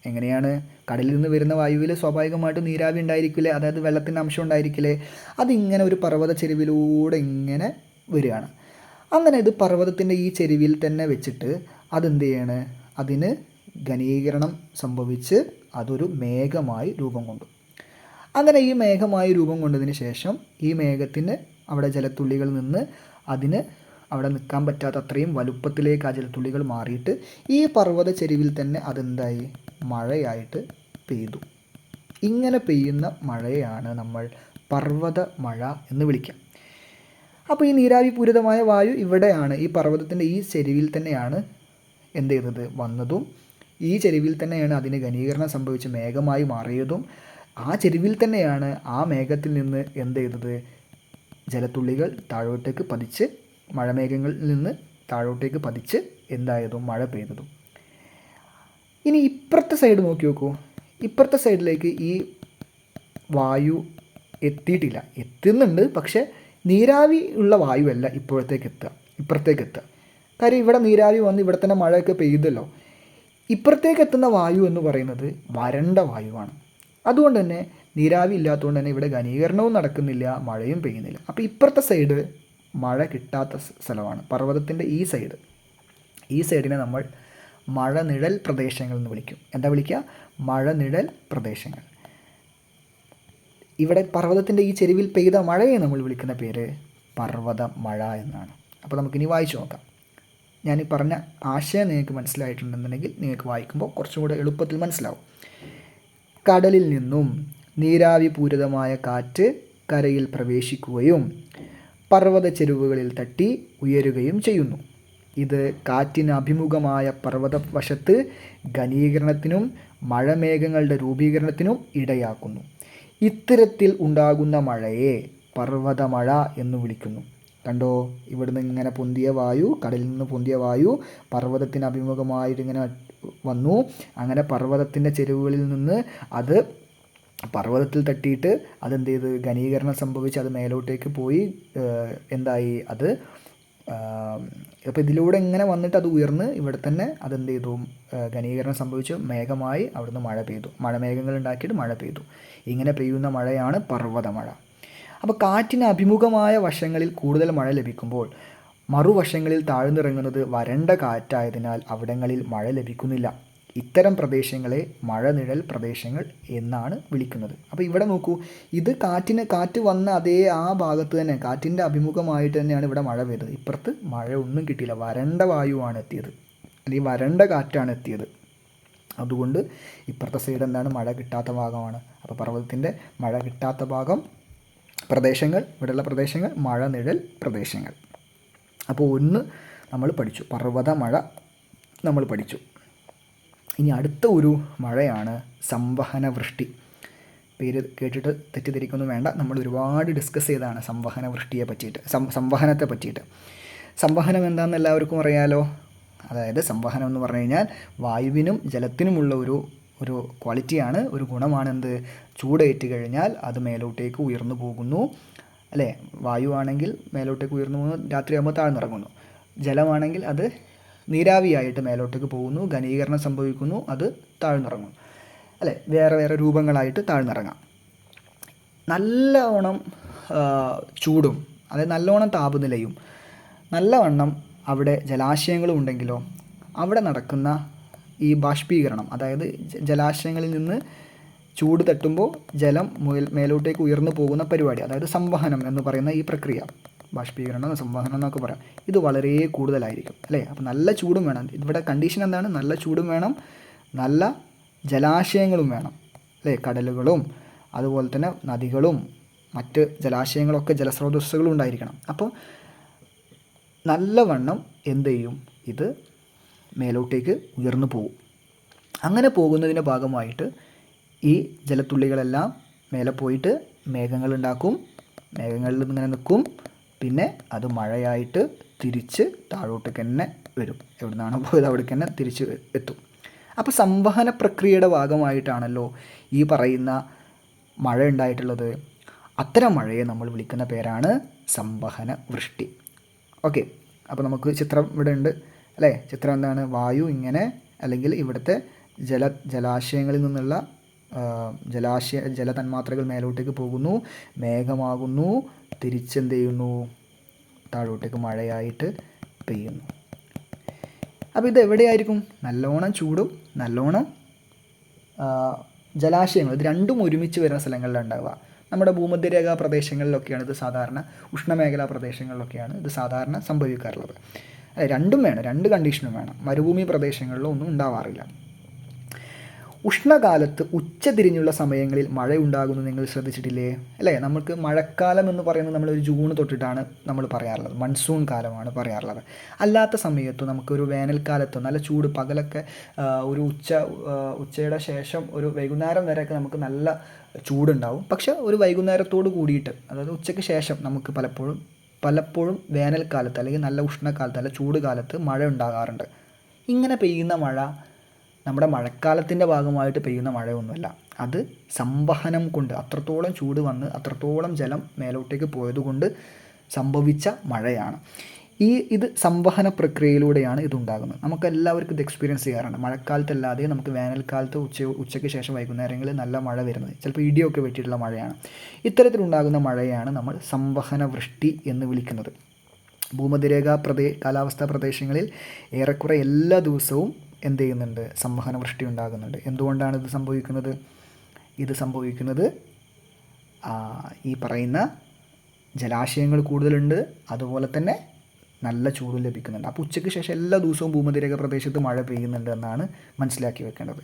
എങ്ങനെയാണ്? കടലിൽ നിന്ന് വരുന്ന വായുവിൽ സ്വാഭാവികമായിട്ടും നീരാവി ഉണ്ടായിരിക്കില്ലേ, അതായത് വെള്ളത്തിൻ്റെ അംശം ഉണ്ടായിരിക്കില്ലേ? അതിങ്ങനെ ഒരു പർവ്വത ചെരുവിലൂടെ ഇങ്ങനെ വരികയാണ്. അങ്ങനെ ഇത് പർവ്വതത്തിൻ്റെ ഈ ചെരുവിൽ തന്നെ വെച്ചിട്ട് അതെന്ത് ചെയ്യാണ്? അതിന് ഘനീകരണം സംഭവിച്ച് അതൊരു മേഘമായി രൂപം കൊണ്ടു. അങ്ങനെ ഈ മേഘമായി രൂപം കൊണ്ടതിന് ശേഷം ഈ മേഘത്തിന് അവിടെ ജലത്തുള്ളികൾ നിന്ന് അതിന് അവിടെ നിൽക്കാൻ പറ്റാത്ത അത്രയും വലുപ്പത്തിലേക്ക് ആ ജലത്തുള്ളികൾ മാറിയിട്ട് ഈ പർവ്വത ചെരുവിൽ തന്നെ അതെന്തായി? മഴയായിട്ട് പെയ്തു. ഇങ്ങനെ പെയ്യുന്ന മഴയാണ് നമ്മൾ പർവ്വത മഴ എന്ന് വിളിക്കുക. അപ്പോൾ ഈ നീരാവി പൂരിതമായ വായു ഇവിടെയാണ്, ഈ പർവ്വതത്തിൻ്റെ ഈ ചെരുവിൽ തന്നെയാണ് എന്ത് ചെയ്തത്? വന്നതും ഈ ചെരുവിൽ തന്നെയാണ് അതിന് ഘനീകരണം സംഭവിച്ച് മേഘമായി മാറിയതും ആ ചെരുവിൽ തന്നെയാണ് ആ മേഘത്തിൽ നിന്ന് എന്ത് ചെയ്തത്? ജലത്തുള്ളികൾ താഴോട്ടേക്ക് പതിച്ച്, മഴമേഘങ്ങളിൽ നിന്ന് താഴോട്ടേക്ക് പതിച്ച് എന്തായതും? മഴ പെയ്തതും. ഇനി ഇപ്പുറത്തെ സൈഡ് നോക്കി നോക്കൂ. ഇപ്പുറത്തെ സൈഡിലേക്ക് ഈ വായു എത്തിയിട്ടില്ല, എത്തുന്നുണ്ട്, പക്ഷേ നീരാവി ഉള്ള വായുവല്ല ഇപ്പുറത്തേക്ക് എത്തുക. കാര്യം ഇവിടെ നീരാവി വന്ന് ഇവിടെ തന്നെ മഴയൊക്കെ പെയ്തല്ലോ. ഇപ്പുറത്തേക്ക് എത്തുന്ന വായു എന്ന് പറയുന്നത് വരണ്ട വായുവാണ്. അതുകൊണ്ട് തന്നെ നീരാവി ഇല്ലാത്തതുകൊണ്ട് തന്നെ ഇവിടെ ഘനീകരണവും നടക്കുന്നില്ല, മഴയും പെയ്യുന്നില്ല. അപ്പോൾ ഇപ്പുറത്തെ സൈഡ് മഴ കിട്ടാത്ത സ്ഥലമാണ്, പർവ്വതത്തിൻ്റെ ഈ സൈഡ്. ഈ സൈഡിനെ നമ്മൾ മഴനിഴൽ പ്രദേശങ്ങൾ എന്ന് വിളിക്കും. എന്താ വിളിക്കുക? മഴനിഴൽ പ്രദേശങ്ങൾ. ഇവിടെ പർവ്വതത്തിൻ്റെ ഈ ചെരുവിൽ പെയ്ത മഴയെ നമ്മൾ വിളിക്കുന്ന പേര് പർവ്വത മഴ എന്നാണ്. അപ്പോൾ നമുക്കിനി വായിച്ചു നോക്കാം. ഞാൻ ഈ പറഞ്ഞ ആശയം നിങ്ങൾക്ക് മനസ്സിലായിട്ടുണ്ടെന്നുണ്ടെങ്കിൽ നിങ്ങൾക്ക് വായിക്കുമ്പോൾ കുറച്ചും കൂടെ എളുപ്പത്തിൽ മനസ്സിലാവും. കടലിൽ നിന്നും നീരാവി പൂരിതമായ കാറ്റ് കരയിൽ പ്രവേശിക്കുകയും പർവ്വത ചെരുവുകളിൽ തട്ടി ഉയരുകയും ചെയ്യുന്നു. ഇത് കാറ്റിന് അഭിമുഖമായ പർവ്വതവശത്ത് ഘനീകരണത്തിനും മഴമേഘങ്ങളുടെ രൂപീകരണത്തിനും ഇടയാക്കുന്നു. ഇത്തരത്തിൽ ഉണ്ടാകുന്ന മഴയെ പർവ്വതമഴ എന്ന് വിളിക്കുന്നു. കണ്ടോ, ഇവിടുന്ന് ഇങ്ങനെ പൊന്തിയ വായു, കടലിൽ നിന്ന് പൊന്തിയ വായു പർവ്വതത്തിന് അഭിമുഖമായിട്ടിങ്ങനെ വന്നു. അങ്ങനെ പർവ്വതത്തിൻ്റെ ചെരുവുകളിൽ നിന്ന് അത് പർവ്വതത്തിൽ തട്ടിയിട്ട് അതെന്ത് ചെയ്ത്? ഘനീകരണം സംഭവിച്ച് അത് മേലോട്ടേക്ക് പോയി എന്തായി? അത് അപ്പോൾ ഇതിലൂടെ ഇങ്ങനെ വന്നിട്ട് അത് ഉയർന്ന് ഇവിടെ തന്നെ അതെന്ത് ചെയ്തു, ഘനീകരണം സംഭവിച്ചു, മേഘമായി അവിടുന്ന് മഴ പെയ്തു, മഴമേഘങ്ങൾ ഉണ്ടാക്കിയിട്ട് മഴ പെയ്തു. ഇങ്ങനെ പെയ്യുന്ന മഴയാണ് പർവ്വതമഴ. അപ്പോൾ കാറ്റിന് അഭിമുഖമായ വശങ്ങളിൽ കൂടുതൽ മഴ ലഭിക്കുമ്പോൾ മറുവശങ്ങളിൽ താഴ്ന്നിറങ്ങുന്നത് വരണ്ട കാറ്റായതിനാൽ അവിടങ്ങളിൽ മഴ ലഭിക്കുന്നില്ല. ഇത്തരം പ്രദേശങ്ങളെ മഴനിഴൽ പ്രദേശങ്ങൾ എന്നാണ് വിളിക്കുന്നത്. അപ്പോൾ ഇവിടെ നോക്കൂ, ഇത് കാറ്റ് വന്ന അതേ ആ ഭാഗത്ത് തന്നെ കാറ്റിൻ്റെ അഭിമുഖമായിട്ട് തന്നെയാണ് ഇവിടെ മഴ പെയ്തത്. ഇപ്പുറത്ത് മഴ ഒന്നും കിട്ടിയില്ല, വരണ്ട വായുവാണ് എത്തിയത്, അല്ലെങ്കിൽ വരണ്ട കാറ്റാണ് എത്തിയത്. അതുകൊണ്ട് ഇപ്പുറത്തെ സൈഡ് എന്താണ്, മഴ കിട്ടാത്ത ഭാഗമാണ്. അപ്പോൾ പർവ്വതത്തിൻ്റെ മഴ കിട്ടാത്ത ഭാഗം പ്രദേശങ്ങൾ, ഇവിടെയുള്ള പ്രദേശങ്ങൾ മഴനിഴൽ പ്രദേശങ്ങൾ. അപ്പോൾ ഒന്ന് നമ്മൾ പഠിച്ചു, പർവ്വത മഴ നമ്മൾ പഠിച്ചു. ഇനി അടുത്ത ഒരു മഴയാണ് സംവഹന വൃഷ്ടി. പേര് കേട്ടിട്ട് തെറ്റിദ്ധരിക്കൊന്നും വേണ്ട, നമ്മൾ ഒരുപാട് ഡിസ്കസ് ചെയ്തതാണ് സംവഹന വൃഷ്ടിയെ പറ്റിയിട്ട്, സംവഹനത്തെ പറ്റിയിട്ട്. സംവഹനം എന്താണെന്ന് എല്ലാവർക്കും അറിയാലോ. അതായത് സംവഹനം എന്ന് പറഞ്ഞു കഴിഞ്ഞാൽ വായുവിനും ജലത്തിനുമുള്ള ഒരു ക്വാളിറ്റിയാണ്, ഒരു ഗുണമാണ്. എന്ത്, ചൂടേറ്റ് കഴിഞ്ഞാൽ അത് മേലോട്ടേക്ക് ഉയർന്നു പോകുന്നു, അല്ലേ? വായുവാണെങ്കിൽ മേലോട്ടേക്ക് ഉയർന്നു പോകുന്നു, രാത്രിയാകുമ്പോൾ താഴ്ന്നിറങ്ങുന്നു. ജലമാണെങ്കിൽ അത് നീരാവിയായിട്ട് മേലോട്ടേക്ക് പോകുന്നു, ഘനീകരണം സംഭവിക്കുന്നു, അത് താഴ്ന്നിറങ്ങുന്നു, അല്ലേ? വേറെ വേറെ രൂപങ്ങളായിട്ട് താഴ്ന്നിറങ്ങാം. നല്ലവണ്ണം ചൂടും, അതായത് നല്ലവണ്ണം താപനിലയും നല്ലവണ്ണം അവിടെ ജലാശയങ്ങളും ഉണ്ടെങ്കിലോ അവിടെ നടക്കുന്ന ഈ ബാഷ്പീകരണം, അതായത് ജലാശയങ്ങളിൽ നിന്ന് ചൂട് തട്ടുമ്പോൾ ജലം മേലോട്ടേക്ക് ഉയർന്നു പോകുന്ന പരിപാടി, അതായത് സംവഹനം എന്ന് പറയുന്ന ഈ പ്രക്രിയ, ബാഷ്പീകരണം സംവഹനം എന്നൊക്കെ പറയാം, ഇത് വളരെ കൂടുതലായിരിക്കും, അല്ലേ? അപ്പോൾ നല്ല ചൂടും വേണം. ഇവിടെ കണ്ടീഷൻ എന്താണ്, നല്ല ചൂടും വേണം, നല്ല ജലാശയങ്ങളും വേണം, അല്ലേ? കടലുകളും അതുപോലെ തന്നെ നദികളും മറ്റ് ജലാശയങ്ങളൊക്കെ ജലസ്രോതസ്സുകളും ഉണ്ടായിരിക്കണം. അപ്പോൾ നല്ലവണ്ണം എന്ത് ചെയ്യും, ഇത് മേലോട്ടേക്ക് ഉയർന്നു പോകും. അങ്ങനെ പോകുന്നതിൻ്റെ ഭാഗമായിട്ട് ഈ ജലത്തുള്ളികളെല്ലാം മേലെ പോയിട്ട് മേഘങ്ങളുണ്ടാക്കും, മേഘങ്ങളിൽ ഇങ്ങനെ നിൽക്കും, പിന്നെ അത് മഴയായിട്ട് തിരിച്ച് താഴോട്ടേക്ക് തന്നെ വരും, എവിടെ നിന്നാണോ പോയത് അവിടേക്ക് തന്നെ തിരിച്ച് എത്തും. അപ്പോൾ സംവഹന പ്രക്രിയയുടെ ഭാഗമായിട്ടാണല്ലോ ഈ പറയുന്ന മഴ ഉണ്ടായിട്ടുള്ളത്. അത്തരം മഴയെ നമ്മൾ വിളിക്കുന്ന പേരാണ് സംവഹന വൃഷ്ടി. ഓക്കെ, അപ്പോൾ നമുക്ക് ചിത്രം ഇവിടെ ഉണ്ട്, അല്ലേ? ചിത്രം എന്താണ്, വായു ഇങ്ങനെ, അല്ലെങ്കിൽ ഇവിടുത്തെ ജലാശയങ്ങളിൽ നിന്നുള്ള ജലതന്മാത്രകൾ മേലോട്ടേക്ക് പോകുന്നു, മേഘമാകുന്നു, തിരിച്ചെന്ത് ചെയ്യുന്നു, താഴോട്ടേക്ക് മഴയായിട്ട് പെയ്യുന്നു. അപ്പോൾ ഇത് എവിടെയായിരിക്കും, നല്ലോണം ചൂടും നല്ലോണം ജലാശയങ്ങൾ, ഇത് രണ്ടും ഒരുമിച്ച് വരുന്ന സ്ഥലങ്ങളിലാണ് ഉണ്ടാവുക. നമ്മുടെ ഭൂമധ്യരേഖാ പ്രദേശങ്ങളിലൊക്കെയാണ് ഇത് സാധാരണ, ഉഷ്ണമേഖലാ പ്രദേശങ്ങളിലൊക്കെയാണ് ഇത് സാധാരണ സംഭവിക്കാറുള്ളത്. രണ്ടും വേണം, രണ്ട് കണ്ടീഷനും വേണം. മരുഭൂമി പ്രദേശങ്ങളിലൊന്നും ഉണ്ടാവാറില്ല. ഉഷ്ണകാലത്ത് ഉച്ചതിരിഞ്ഞുള്ള സമയങ്ങളിൽ മഴ ഉണ്ടാകുന്നത് നിങ്ങൾ ശ്രദ്ധിച്ചിട്ടില്ലേ, അല്ലേ? നമുക്ക് മഴക്കാലം എന്ന് പറയുന്നത് നമ്മളൊരു ജൂൺ തൊട്ടിട്ടാണ് നമ്മൾ പറയാറുള്ളത്, മൺസൂൺ കാലമാണ് പറയാറുള്ളത്. അല്ലാത്ത സമയത്ത് നമുക്കൊരു വേനൽക്കാലത്ത് നല്ല ചൂട്, പകലൊക്കെ ഒരു ഉച്ചയുടെ ശേഷം ഒരു വൈകുന്നേരം വരെയൊക്കെ നമുക്ക് നല്ല ചൂടുണ്ടാവും. പക്ഷെ ഒരു വൈകുന്നേരത്തോട് കൂടിയിട്ട്, അതായത് ഉച്ചയ്ക്ക് ശേഷം നമുക്ക് പലപ്പോഴും വേനൽക്കാലത്ത് അല്ലെങ്കിൽ നല്ല ഉഷ്ണക്കാലത്ത്, നല്ല ചൂട് കാലത്ത് മഴ ഉണ്ടാകാറുണ്ട്. ഇങ്ങനെ പെയ്യുന്ന മഴ നമ്മുടെ മഴക്കാലത്തിൻ്റെ ഭാഗമായിട്ട് പെയ്യുന്ന മഴയൊന്നുമല്ല, അത് സംവഹനം കൊണ്ട്, അത്രത്തോളം ചൂട് വന്ന് അത്രത്തോളം ജലം മേലോട്ടേക്ക് പോയതുകൊണ്ട് സംഭവിച്ച മഴയാണ്. ഇത് സംവഹന പ്രക്രിയയിലൂടെയാണ് ഇതുണ്ടാകുന്നത്. നമുക്ക് എല്ലാവർക്കും ഇത് എക്സ്പീരിയൻസ് ചെയ്യാറുണ്ട്. മഴക്കാലത്തല്ലാതെ നമുക്ക് വേനൽക്കാലത്ത് ഉച്ചയ്ക്ക് ശേഷം വൈകുന്നേരങ്ങളിൽ നല്ല മഴ വരുന്നത്, ചിലപ്പോൾ ഇടിയൊക്കെ വെട്ടിയിട്ടുള്ള മഴയാണ്. ഇത്തരത്തിലുണ്ടാകുന്ന മഴയാണ് നമ്മൾ സംവഹന വൃഷ്ടി എന്ന് വിളിക്കുന്നത്. ഭൂമധ്യരേഖാ കാലാവസ്ഥാ പ്രദേശങ്ങളിൽ ഏറെക്കുറെ എല്ലാ ദിവസവും എന്ത് ചെയ്യുന്നുണ്ട്, സംവഹന വൃഷ്ടി ഉണ്ടാകുന്നുണ്ട്. എന്തുകൊണ്ടാണ് ഇത് സംഭവിക്കുന്നത്? ഇത് സംഭവിക്കുന്നത് ഈ പറയുന്ന ജലാശയങ്ങൾ കൂടുതലുണ്ട്, അതുപോലെ തന്നെ നല്ല ചൂടും ലഭിക്കുന്നുണ്ട്. അപ്പോൾ ഉച്ചയ്ക്ക് ശേഷം എല്ലാ ദിവസവും ഭൂമധ്യരേഖ പ്രദേശത്ത് മഴ പെയ്യുന്നുണ്ട് എന്നാണ് മനസ്സിലാക്കി വെക്കേണ്ടത്.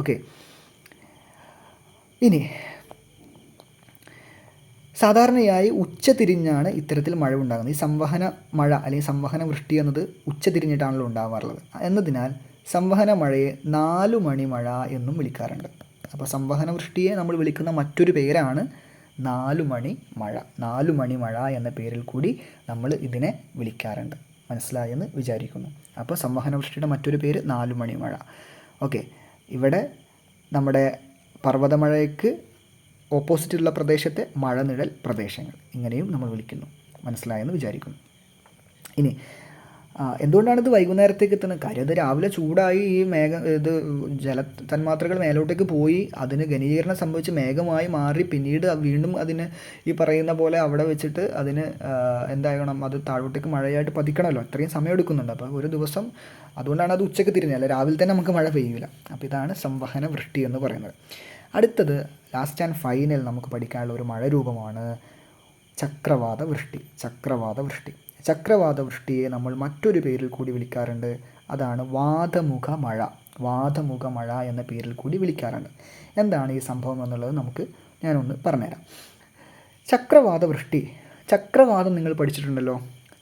ഓക്കെ, ഇനി സാധാരണയായി ഉച്ചതിരിഞ്ഞാണ് ഇത്തരത്തിൽ മഴ ഉണ്ടാകുന്നത്. ഈ സംവഹന മഴ അല്ലെങ്കിൽ സംവഹന വൃഷ്ടി എന്നത് ഉച്ചതിരിഞ്ഞിട്ടാണല്ലോ ഉണ്ടാകാറുള്ളത്. എന്നതിനാൽ സംവഹന മഴയെ 4 മണി മഴ എന്നും വിളിക്കാറുണ്ട്. അപ്പോൾ സംവഹന വൃഷ്ടിയെ നമ്മൾ വിളിക്കുന്ന മറ്റൊരു പേരാണ് 4 മണി മഴ. 4 മണി മഴ എന്ന പേരിൽ കൂടി നമ്മൾ ഇതിനെ വിളിക്കാറുണ്ട്. മനസ്സിലായെന്ന് വിചാരിക്കുന്നു. അപ്പോൾ സംവഹന വൃഷ്ടിയുടെ മറ്റൊരു പേര് 4 മണി മഴ. ഓക്കെ, ഇവിടെ നമ്മുടെ പർവ്വതമഴയ്ക്ക് ഓപ്പോസിറ്റുള്ള പ്രദേശത്തെ മഴനിഴൽ പ്രദേശങ്ങൾ, ഇങ്ങനെയും നമ്മൾ വിളിക്കുന്നു. മനസ്സിലായെന്ന് വിചാരിക്കുന്നു. ഇനി എന്തുകൊണ്ടാണ് ഇത് വൈകുന്നേരത്തേക്ക് എത്തുന്നത്? കാര്യം അത് രാവിലെ ചൂടായി ഈ തന്മാത്രകൾ മേലോട്ടേക്ക് പോയി അതിന് ഘനീകരണം സംഭവിച്ച് മേഘമായി മാറി പിന്നീട് വീണ്ടും അതിന് ഈ പറയുന്ന പോലെ അവിടെ വെച്ചിട്ട് അതിന് എന്താകണം, അത് താഴോട്ടേക്ക് മഴയായിട്ട് പതിക്കണമല്ലോ, അത്രയും സമയം എടുക്കുന്നുണ്ട്. അപ്പോൾ ഒരു ദിവസം അതുകൊണ്ടാണ് അത് ഉച്ചയ്ക്ക് തിരിഞ്ഞത്, അല്ല രാവിലെ തന്നെ നമുക്ക് മഴ പെയ്യില്ല. അപ്പോൾ ഇതാണ് സംവഹന വൃഷ്ടി എന്ന് പറയുന്നത്. അടുത്തത് ലാസ്റ്റ് ആൻഡ് ഫൈനൽ നമുക്ക് പഠിക്കാനുള്ള ഒരു മഴ രൂപമാണ് ചക്രവാത വൃഷ്ടി. ചക്രവാത വൃഷ്ടിയെ നമ്മൾ മറ്റൊരു പേരിൽ കൂടി വിളിക്കാറുണ്ട്, അതാണ് വാതമുഖ മഴ. വാതമുഖ മഴ എന്ന പേരിൽ കൂടി വിളിക്കാറുണ്ട്. എന്താണ് ഈ സംഭവം എന്നുള്ളത് ഞാനൊന്ന് പറഞ്ഞുതരാം. ചക്രവാത വൃഷ്ടി, ചക്രവാതം നിങ്ങൾ പഠിച്ചിട്ടുണ്ടല്ലോ.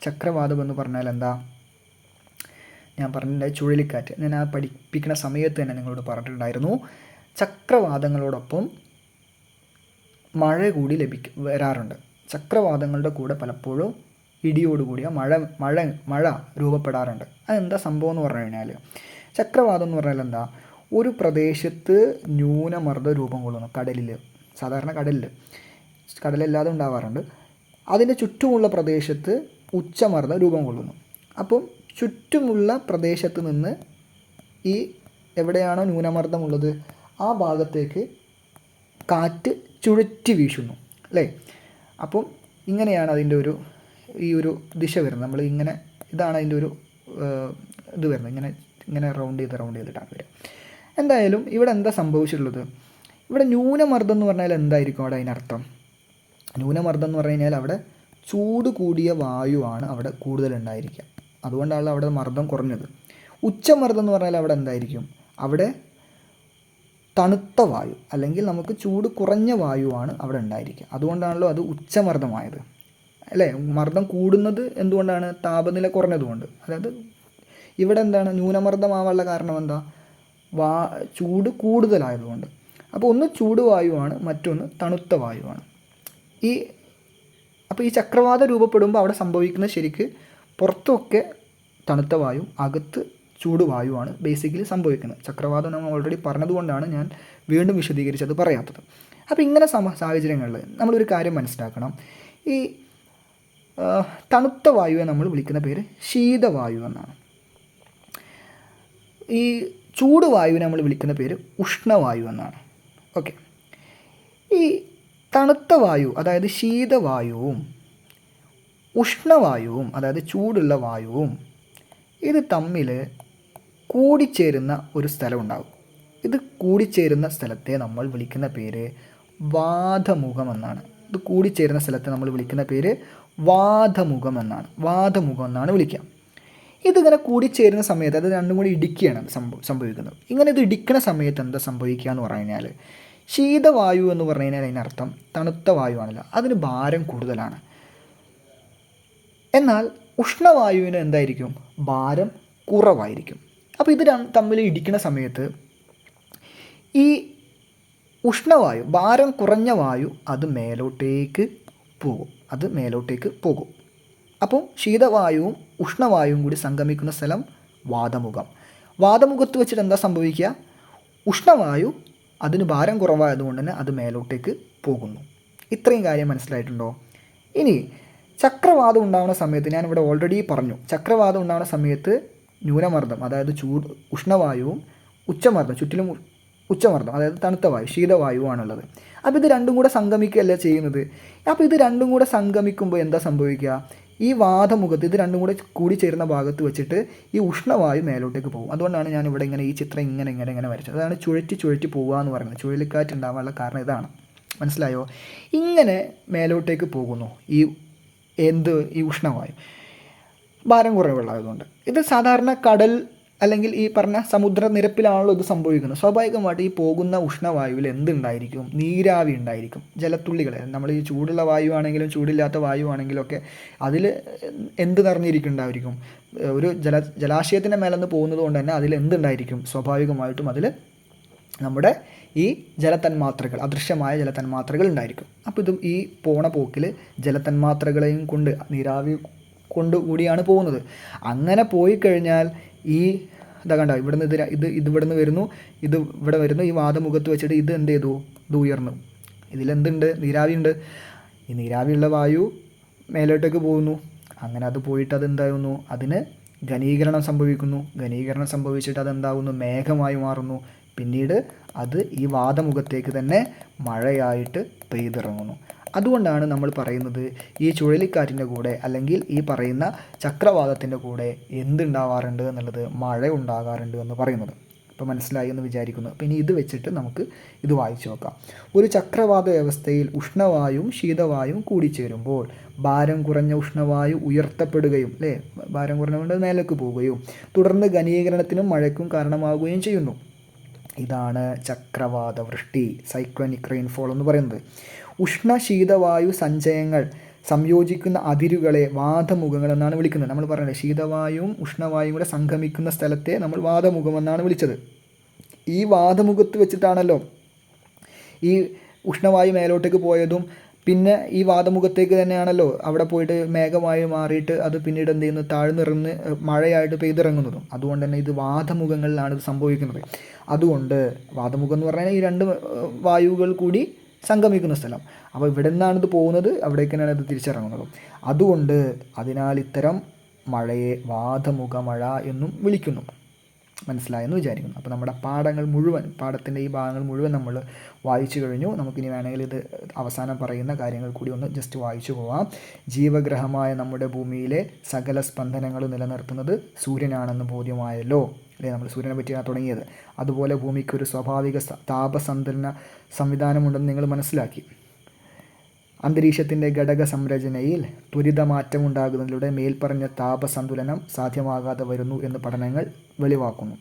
ചക്രവാതം എന്ന് പറഞ്ഞാൽ എന്താ? ഞാൻ പറഞ്ഞിട്ടുണ്ടായി ചുഴലിക്കാറ്റ്. ഞാൻ ആ പഠിപ്പിക്കുന്ന സമയത്ത് തന്നെ നിങ്ങളോട് പറഞ്ഞിട്ടുണ്ടായിരുന്നു, ചക്രവാതങ്ങളോടൊപ്പം മഴ കൂടി വരാറുണ്ട്. ചക്രവാതങ്ങളുടെ കൂടെ പലപ്പോഴും ഇടിയോടുകൂടിയ മഴ രൂപപ്പെടാറുണ്ട്. അതെന്താ സംഭവം എന്ന് പറഞ്ഞു കഴിഞ്ഞാൽ, ചക്രവാതം എന്ന് പറഞ്ഞാൽ എന്താ, ഒരു പ്രദേശത്ത് ന്യൂനമർദ്ദ രൂപം കൊള്ളുന്നു. സാധാരണ കടലല്ലാതെ ഉണ്ടാവാറുണ്ട്. അതിൻ്റെ ചുറ്റുമുള്ള പ്രദേശത്ത് ഉച്ചമർദ്ദ രൂപം കൊള്ളുന്നു. അപ്പം ചുറ്റുമുള്ള പ്രദേശത്ത് നിന്ന് ഈ എവിടെയാണോ ന്യൂനമർദ്ദമുള്ളത് ആ ഭാഗത്തേക്ക് കാറ്റ് ചുഴറ്റി വീശുന്നു, അല്ലേ? അപ്പം ഇങ്ങനെയാണ് അതിൻ്റെ ഈ ഒരു ദിശ വരുന്നത്. നമ്മൾ ഇതാണ് അതിൻ്റെ ഒരു ഇത് വരുന്നത്. ഇങ്ങനെ റൗണ്ട് ചെയ്തിട്ടാണ് വരിക. എന്തായാലും ഇവിടെ എന്താ സംഭവിച്ചിട്ടുള്ളത്, ഇവിടെ ന്യൂനമർദ്ദം എന്ന് പറഞ്ഞാൽ എന്തായിരിക്കും അവിടെ അതിനർത്ഥം? ന്യൂനമർദ്ദം എന്ന് പറഞ്ഞു കഴിഞ്ഞാൽ അവിടെ ചൂട് കൂടിയ വായുവാണ് അവിടെ കൂടുതലുണ്ടായിരിക്കുക, അതുകൊണ്ടാണല്ലോ അവിടെ മർദ്ദം കുറഞ്ഞത്. ഉച്ചമർദ്ദം എന്ന് പറഞ്ഞാൽ അവിടെ എന്തായിരിക്കും? അവിടെ തണുത്ത വായു അല്ലെങ്കിൽ നമുക്ക് ചൂട് കുറഞ്ഞ വായുവാണ് അവിടെ ഉണ്ടായിരിക്കുക, അതുകൊണ്ടാണല്ലോ അത് ഉച്ചമർദ്ദമായത്, അല്ലേ? മർദ്ദം കൂടുന്നത് എന്തുകൊണ്ടാണ്? താപനില കുറഞ്ഞതുകൊണ്ട്. അതായത് ഇവിടെ എന്താണ് ന്യൂനമർദ്ദമാവാനുള്ള കാരണം എന്താ? ചൂട് കൂടുതലായതുകൊണ്ട്. അപ്പോൾ ഒന്ന് ചൂട് വായുവാണ്, മറ്റൊന്ന് തണുത്ത വായുവാണ്. അപ്പോൾ ഈ ചക്രവാതം രൂപപ്പെടുമ്പോൾ അവിടെ സംഭവിക്കുന്നത് ശരിക്ക് പുറത്തൊക്കെ തണുത്ത വായു, അകത്ത് ചൂട് വായുവാണ് ബേസിക്കലി സംഭവിക്കുന്നത്. ചക്രവാതം നമ്മൾ ഓൾറെഡി പറഞ്ഞതുകൊണ്ടാണ് ഞാൻ വീണ്ടും വിശദീകരിച്ചത് പറയാത്തത്. അപ്പോൾ ഇങ്ങനെ സാഹചര്യങ്ങളിൽ നമ്മളൊരു കാര്യം മനസ്സിലാക്കണം, ഈ തണുത്ത വായുവെ നമ്മൾ വിളിക്കുന്ന പേര് ശീതവായു എന്നാണ്. ഈ ചൂട് വായുവിനെ നമ്മൾ വിളിക്കുന്ന പേര് ഉഷ്ണവായു എന്നാണ്. ഓക്കെ, ഈ തണുത്ത വായു അതായത് ശീതവായുവും ഉഷ്ണവായുവും അതായത് ചൂടുള്ള വായുവും ഇത് തമ്മിൽ കൂടിച്ചേരുന്ന ഒരു സ്ഥലമുണ്ടാകും. ഇത് കൂടിച്ചേരുന്ന സ്ഥലത്തെ നമ്മൾ വിളിക്കുന്ന പേര് വാതമുഖം എന്നാണ്. ഇത് കൂടിച്ചേരുന്ന സ്ഥലത്തെ നമ്മൾ വിളിക്കുന്ന പേര് വാതമുഖം എന്നാണ് വിളിക്കുക. ഇതിങ്ങനെ കൂടിച്ചേരുന്ന സമയത്ത് അത് രണ്ടും കൂടി ഇടിക്കുകയാണ് സംഭവിക്കുന്നത്. ഇങ്ങനെ ഇത് ഇടിക്കുന്ന സമയത്ത് എന്താ സംഭവിക്കുക എന്ന് പറഞ്ഞു കഴിഞ്ഞാൽ, ശീതവായു എന്ന് പറഞ്ഞു കഴിഞ്ഞാൽ അതിനർത്ഥം തണുത്ത വായുവാണല്ലോ, അതിന് ഭാരം കൂടുതലാണ്. എന്നാൽ ഉഷ്ണവായുവിന് എന്തായിരിക്കും? ഭാരം കുറവായിരിക്കും. അപ്പോൾ ഇത് തമ്മിൽ ഇടിക്കുന്ന സമയത്ത് ഈ ഉഷ്ണവായു, ഭാരം കുറഞ്ഞ വായു അത് മേലോട്ടേക്ക് പോകും. അപ്പോൾ ശീതവായുവും ഉഷ്ണവായുവും കൂടി സംഗമിക്കുന്ന സ്ഥലം വാതമുഖം. വാതമുഖത്ത് വെച്ചിട്ട് എന്താ സംഭവിക്കുക? ഉഷ്ണവായു അതിന് ഭാരം കുറവായതുകൊണ്ട് തന്നെ അത് മേലോട്ടേക്ക് പോകുന്നു. ഇത്രയും കാര്യം മനസ്സിലായിട്ടുണ്ടോ? ഇനി ചക്രവാതം ഉണ്ടാകുന്ന സമയത്ത് ഞാനിവിടെ ഓൾറെഡി പറഞ്ഞു, ചക്രവാതം ഉണ്ടാകുന്ന സമയത്ത് ന്യൂനമർദ്ദം അതായത് ഉഷ്ണവായുവും ചുറ്റിലും ഉച്ചമർദ്ദം അതായത് തണുത്ത വായു ശീതവായുവാണുള്ളത്. അപ്പോൾ ഇത് രണ്ടും കൂടെ സംഗമിക്കുകയല്ലേ ചെയ്യുന്നത്. അപ്പോൾ ഇത് രണ്ടും കൂടെ സംഗമിക്കുമ്പോൾ എന്താ സംഭവിക്കുക? ഈ വാതമുഖത്ത് ഇത് രണ്ടും കൂടെ കൂടി ചേരുന്ന ഭാഗത്ത് വെച്ചിട്ട് ഈ ഉഷ്ണവായു മേലോട്ടേക്ക് പോകും. അതുകൊണ്ടാണ് ഞാൻ ഇവിടെ ഈ ചിത്രം ഇങ്ങനെ വരച്ചത്. അതാണ് ചുഴറ്റി പോവുക എന്ന് പറയുന്നത്. ചുഴലിക്കാറ്റ് ഉണ്ടാകാനുള്ള കാരണം ഇതാണ്. മനസ്സിലായോ? ഇങ്ങനെ മേലോട്ടേക്ക് പോകുന്നു ഈ ഉഷ്ണവായു ഭാരം കുറവുള്ളതുകൊണ്ട്. ഇത് സാധാരണ കടൽ അല്ലെങ്കിൽ ഈ പറഞ്ഞ സമുദ്രനിരപ്പിലാണല്ലോ ഇത് സംഭവിക്കുന്നത്. സ്വാഭാവികമായിട്ട് ഈ പോകുന്ന ഉഷ്ണവായുവിൽ എന്തുണ്ടായിരിക്കും? നീരാവി ഉണ്ടായിരിക്കും, ജലത്തുള്ളികൾ. നമ്മൾ ഈ ചൂടുള്ള വായു ആണെങ്കിലും ചൂടില്ലാത്ത വായു ആണെങ്കിലും ഒക്കെ അതിൽ എന്ത് നിറഞ്ഞിരിക്കുന്നുണ്ടായിരിക്കും? ഒരു ജലാശയത്തിൻ്റെ മേലെന്ന് പോകുന്നത് കൊണ്ട് തന്നെ അതിൽ എന്തുണ്ടായിരിക്കും? സ്വാഭാവികമായിട്ടും അതിൽ നമ്മുടെ ഈ ജലതന്മാത്രകൾ, അദൃശ്യമായ ജലതന്മാത്രകൾ ഉണ്ടായിരിക്കും. അപ്പോൾ ഇത് ഈ പോണ പോക്കിൽ ജലതന്മാത്രകളെയും കൊണ്ട് നീരാവി കൊണ്ടുകൂടിയാണ് പോകുന്നത്. അങ്ങനെ പോയി കഴിഞ്ഞാൽ ഇതാ കണ്ട ഇവിടുന്ന് ഇവിടുന്ന് വരുന്നു, ഇവിടെ വരുന്നു, ഈ വാതമുഖത്ത് വെച്ചിട്ട് ഇത് എന്ത് ചെയ്തു? ഇത് ഉയർന്നു. ഇതിലെന്തുണ്ട്? നീരാവി ഉണ്ട്. ഈ നീരാവിയുള്ള വായു മേലോട്ടേക്ക് പോകുന്നു. അങ്ങനെ അത് പോയിട്ട് അതെന്താകുന്നു, അതിന് ഘനീകരണം സംഭവിക്കുന്നു. ഘനീകരണം സംഭവിച്ചിട്ട് അതെന്താകുന്നു, മേഘമായി മാറുന്നു. പിന്നീട് അത് ഈ വാതമുഖത്തേക്ക് തന്നെ മഴയായിട്ട് പെയ്തിറങ്ങുന്നു. അതുകൊണ്ടാണ് നമ്മൾ പറയുന്നത് ഈ ചുഴലിക്കാറ്റിൻ്റെ കൂടെ അല്ലെങ്കിൽ ഈ പറയുന്ന ചക്രവാതത്തിൻ്റെ കൂടെ എന്തുണ്ടാവാറുണ്ട് എന്നുള്ളത്, മഴ ഉണ്ടാകാറുണ്ട് എന്ന് പറയുന്നത്. ഇപ്പോൾ മനസ്സിലായി എന്ന് വിചാരിക്കുന്നു. അപ്പോൾ ഇനി ഇത് വെച്ചിട്ട് നമുക്ക് ഇത് വായിച്ചു നോക്കാം. ഒരു ചക്രവാത വ്യവസ്ഥയിൽ ഉഷ്ണവായുവും ശീതവായുവും കൂടിച്ചേരുമ്പോൾ ഭാരം കുറഞ്ഞ ഉഷ്ണവായു ഉയർത്തപ്പെടുകയും ഭാരം കുറഞ്ഞുകൊണ്ട് മേലേക്ക് പോവുകയും തുടർന്ന് ഘനീകരണത്തിനും മഴയ്ക്കും കാരണമാവുകയും ചെയ്യുന്നു. ഇതാണ് ചക്രവാത വൃഷ്ടി, സൈക്ലോണിക് റെയിൻഫോൾ എന്ന് പറയുന്നത്. ഉഷ്ണ ശീതവായു സഞ്ചയങ്ങൾ സംയോജിക്കുന്ന അതിരുകളെ വാതമുഖങ്ങൾ എന്നാണ് വിളിക്കുന്നത്. നമ്മൾ പറയുന്നത് ശീതവായുവും ഉഷ്ണവായുവും കൂടെ സംഗമിക്കുന്ന സ്ഥലത്തെ നമ്മൾ വാതമുഖം എന്നാണ് വിളിച്ചത്. ഈ വാതമുഖത്ത് വെച്ചിട്ടാണല്ലോ ഈ ഉഷ്ണവായു മേലോട്ടേക്ക് പോയതും പിന്നെ ഈ വാതമുഖത്തേക്ക് തന്നെയാണല്ലോ അവിടെ പോയിട്ട് മേഘമായി മാറിയിട്ട് അത് പിന്നീട് എന്ത് ചെയ്യുന്നു, താഴ്ന്നിറങ്ങ് മഴയായിട്ട് പെയ്തിറങ്ങുന്നതും. അതുകൊണ്ട് തന്നെ ഇത് വാതമുഖങ്ങളിലാണ് ഇത് സംഭവിക്കുന്നത്. അതുകൊണ്ട് വാതമുഖം എന്ന് പറഞ്ഞാൽ ഈ രണ്ട് വായുവുകൾ കൂടി സംഗമിക്കുന്ന സ്ഥലം. അപ്പോൾ ഇവിടെ നിന്നാണ് ഇത് പോകുന്നത്, അവിടേക്ക് തന്നെയാണ് ഇത് തിരിച്ചിറങ്ങുന്നത്. അതുകൊണ്ട് അതിനാൽ ഇത്തരം മഴയെ വാതമുഖ മഴ എന്നും വിളിക്കുന്നു. മനസ്സിലായെന്ന് വിചാരിക്കുന്നു. അപ്പോൾ നമ്മുടെ പാഠത്തിൻ്റെ ഈ ഭാഗങ്ങൾ മുഴുവൻ നമ്മൾ വായിച്ചു കഴിഞ്ഞു. നമുക്കിനി വേണമെങ്കിൽ ഇത് അവസാനം പറയുന്ന കാര്യങ്ങൾ കൂടി ഒന്ന് ജസ്റ്റ് വായിച്ചു പോവാം. ജീവഗ്രഹമായ നമ്മുടെ ഭൂമിയിലെ സകല സ്പന്ദനങ്ങളും നിലനിർത്തുന്നത് സൂര്യനാണെന്ന് ബോധ്യമായല്ലോ. നമ്മൾ സൂര്യനെ പറ്റിയാണ് തുടങ്ങിയത്. അതുപോലെ ഭൂമിക്കൊരു സ്വാഭാവിക താപസന്തുലന സംവിധാനമുണ്ടെന്ന് നിങ്ങൾ മനസ്സിലാക്കി. അന്തരീക്ഷത്തിൻ്റെ ഘടക സംരചനയിൽ ത്വരിതമാറ്റമുണ്ടാകുന്നതിലൂടെ മേൽപ്പറഞ്ഞ താപസന്തുലനം സാധ്യമാകാതെ വരുന്നു എന്ന് പഠനങ്ങൾ വെളിവാക്കുന്നു.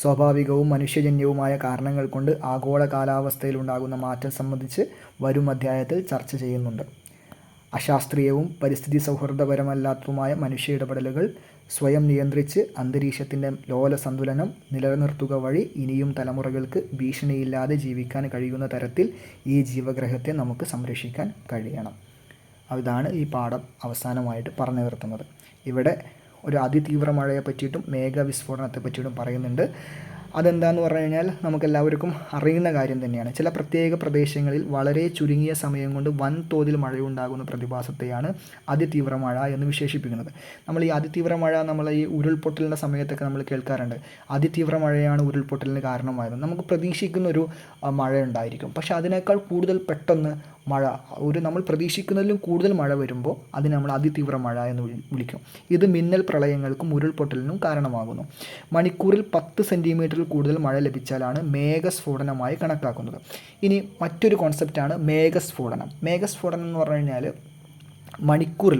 സ്വാഭാവികവും മനുഷ്യജന്യവുമായ കാരണങ്ങൾ കൊണ്ട് ആഗോള കാലാവസ്ഥയിലുണ്ടാകുന്ന മാറ്റം സംബന്ധിച്ച് വരും അധ്യായത്തിൽ ചർച്ച ചെയ്യുന്നുണ്ട്. അശാസ്ത്രീയവും പരിസ്ഥിതി സൗഹൃദപരമല്ലാത്തതുമായ മനുഷ്യ ഇടപെടലുകൾ സ്വയം നിയന്ത്രിച്ച് അന്തരീക്ഷത്തിൻ്റെ ലോല സന്തുലനം നിലനിർത്തുക വഴി ഇനിയും തലമുറകൾക്ക് ഭീഷണിയില്ലാതെ ജീവിക്കാൻ കഴിയുന്ന തരത്തിൽ ഈ ജീവഗ്രഹത്തെ നമുക്ക് സംരക്ഷിക്കാൻ കഴിയണം. അതാണ് ഈ പാഠം അവസാനമായിട്ട് പറഞ്ഞു നിർത്തുന്നത്. ഇവിടെ ഒരു അതിതീവ്ര മഴയെ പറ്റിയിട്ടും മേഘവിസ്ഫോടനത്തെ പറ്റിയിട്ടും പറയുന്നുണ്ട്. അതെന്താണെന്ന് പറഞ്ഞു കഴിഞ്ഞാൽ നമുക്കെല്ലാവർക്കും അറിയുന്ന കാര്യം തന്നെയാണ്. ചില പ്രത്യേക പ്രദേശങ്ങളിൽ വളരെ ചുരുങ്ങിയ സമയം കൊണ്ട് വൻതോതിൽ മഴയുണ്ടാകുന്ന പ്രതിഭാസത്തെയാണ് അതിതീവ്ര മഴ എന്ന് വിശേഷിപ്പിക്കുന്നത്. നമ്മൾ ഈ അതിതീവ്ര മഴ നമ്മൾ ഈ ഉരുൾപൊട്ടലിൻ്റെ സമയത്തൊക്കെ നമ്മൾ കേൾക്കാറുണ്ട്. അതിതീവ്ര മഴയാണ് ഉരുൾപൊട്ടലിന് കാരണമായത്. നമുക്ക് പ്രതീക്ഷിക്കുന്ന ഒരു മഴ ഉണ്ടായിരിക്കും, പക്ഷേ അതിനേക്കാൾ കൂടുതൽ പെട്ടെന്ന് മഴ, നമ്മൾ പ്രതീക്ഷിക്കുന്നതിലും കൂടുതൽ മഴ വരുമ്പോൾ അതിനെ നമ്മൾ അതിതീവ്ര മഴ എന്ന് വിളിക്കും. ഇത് മിന്നൽ പ്രളയങ്ങൾക്കും ഉരുൾപൊട്ടലിനും കാരണമാകുന്നു. മണിക്കൂറിൽ 10 സെൻറ്റിമീറ്ററിൽ കൂടുതൽ മഴ ലഭിച്ചാലാണ് മേഘസ്ഫോടനമായി കണക്കാക്കുന്നത്. ഇനി മറ്റൊരു കോൺസെപ്റ്റാണ് മേഘസ്ഫോടനം. മേഘസ്ഫോടനം എന്ന് പറഞ്ഞു കഴിഞ്ഞാൽ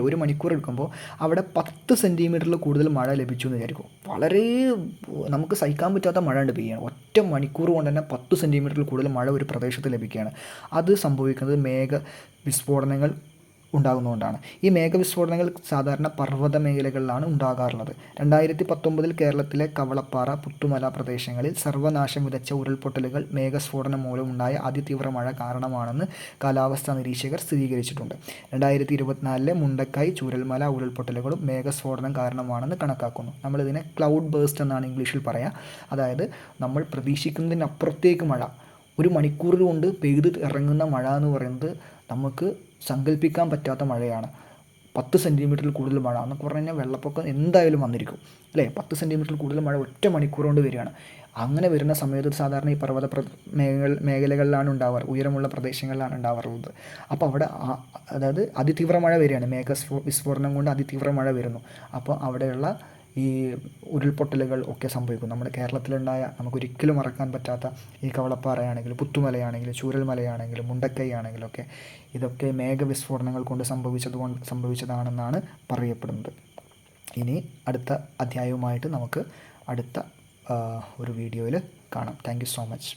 ഒരു മണിക്കൂർ എടുക്കുമ്പോൾ അവിടെ 10 സെൻറ്റിമീറ്ററിൽ കൂടുതൽ മഴ ലഭിച്ചു എന്ന് വിചാരിക്കും. വളരെ നമുക്ക് സഹിക്കാൻ പറ്റാത്ത മഴ ഉണ്ട് പെയ്യാണ്. ഒറ്റ മണിക്കൂർ കൊണ്ട് തന്നെ 10 സെൻറ്റിമീറ്ററിൽ കൂടുതൽ മഴ ഒരു പ്രദേശത്ത് ലഭിക്കുകയാണ്. അത് സംഭവിക്കുന്നത് മേഘവിസ്ഫോടനങ്ങൾ ഉണ്ടാകുന്നതുകൊണ്ടാണ്. ഈ മേഘവിസ്ഫോടനങ്ങൾ സാധാരണ പർവ്വത മേഖലകളിലാണ് ഉണ്ടാകാറുള്ളത്. 2019 കേരളത്തിലെ കവളപ്പാറ, പുത്തുമല പ്രദേശങ്ങളിൽ സർവനാശം വിതച്ച ഉരുൾപൊട്ടലുകൾ മേഘസ്ഫോടനം മൂലമുണ്ടായ അതിതീവ്ര മഴ കാരണമാണെന്ന് കാലാവസ്ഥാ നിരീക്ഷകർ സ്ഥിരീകരിച്ചിട്ടുണ്ട്. 2024 മുണ്ടക്കൈ, ചൂരൽമല ഉരുൾപൊട്ടലുകളും മേഘസ്ഫോടനം കാരണമാണെന്ന് കണക്കാക്കുന്നു. നമ്മളിതിനെ ക്ലൗഡ് ബേസ്റ്റ് എന്നാണ് ഇംഗ്ലീഷിൽ പറയുക. അതായത് നമ്മൾ പ്രതീക്ഷിക്കുന്നതിനപ്പുറത്തേക്ക് മഴ, ഒരു മണിക്കൂർ കൊണ്ട് പെയ്ത് ഇറങ്ങുന്ന മഴ എന്ന് പറയുന്നത് നമുക്ക് സങ്കല്പിക്കാൻ പറ്റാത്ത മഴയാണ്. 10 സെൻറ്റിമീറ്ററിൽ കൂടുതൽ മഴ എന്നൊക്കെ പറഞ്ഞു കഴിഞ്ഞാൽ വെള്ളപ്പൊക്കം എന്തായാലും വന്നിരിക്കും അല്ലേ. 10 സെൻറ്റിമീറ്ററിൽ കൂടുതൽ മഴ ഒറ്റ മണിക്കൂർ കൊണ്ട് വരികയാണ്. അങ്ങനെ വരുന്ന സമയത്ത് സാധാരണ ഈ പർവ്വത മേഖലകളിലാണ് ഉണ്ടാവാറ്, ഉയരമുള്ള പ്രദേശങ്ങളിലാണ് ഉണ്ടാവാറുള്ളത്. അപ്പോൾ അവിടെ അതായത് അതിതീവ്ര മഴ വരികയാണ്, വിസ്ഫോടനം കൊണ്ട് അതിതീവ്ര മഴ വരുന്നു. അപ്പോൾ അവിടെയുള്ള ഈ ഉരുൾപൊട്ടലുകൾ ഒക്കെ സംഭവിക്കും. നമ്മുടെ കേരളത്തിലുണ്ടായ നമുക്കൊരിക്കലും മറക്കാൻ പറ്റാത്ത ഈ കവളപ്പാറയാണെങ്കിലും പുത്തുമലയാണെങ്കിലും ചൂരൽമലയാണെങ്കിലും മുണ്ടക്കൈ ആണെങ്കിലും ഒക്കെ ഇതൊക്കെ മേഘവിസ്ഫോടനങ്ങൾ കൊണ്ട് സംഭവിച്ചതാണെന്നാണ് പറയപ്പെടുന്നത്. ഇനി അടുത്ത അധ്യായവുമായിട്ട് നമുക്ക് അടുത്ത ഒരു വീഡിയോയിൽ കാണാം. Thank you so much.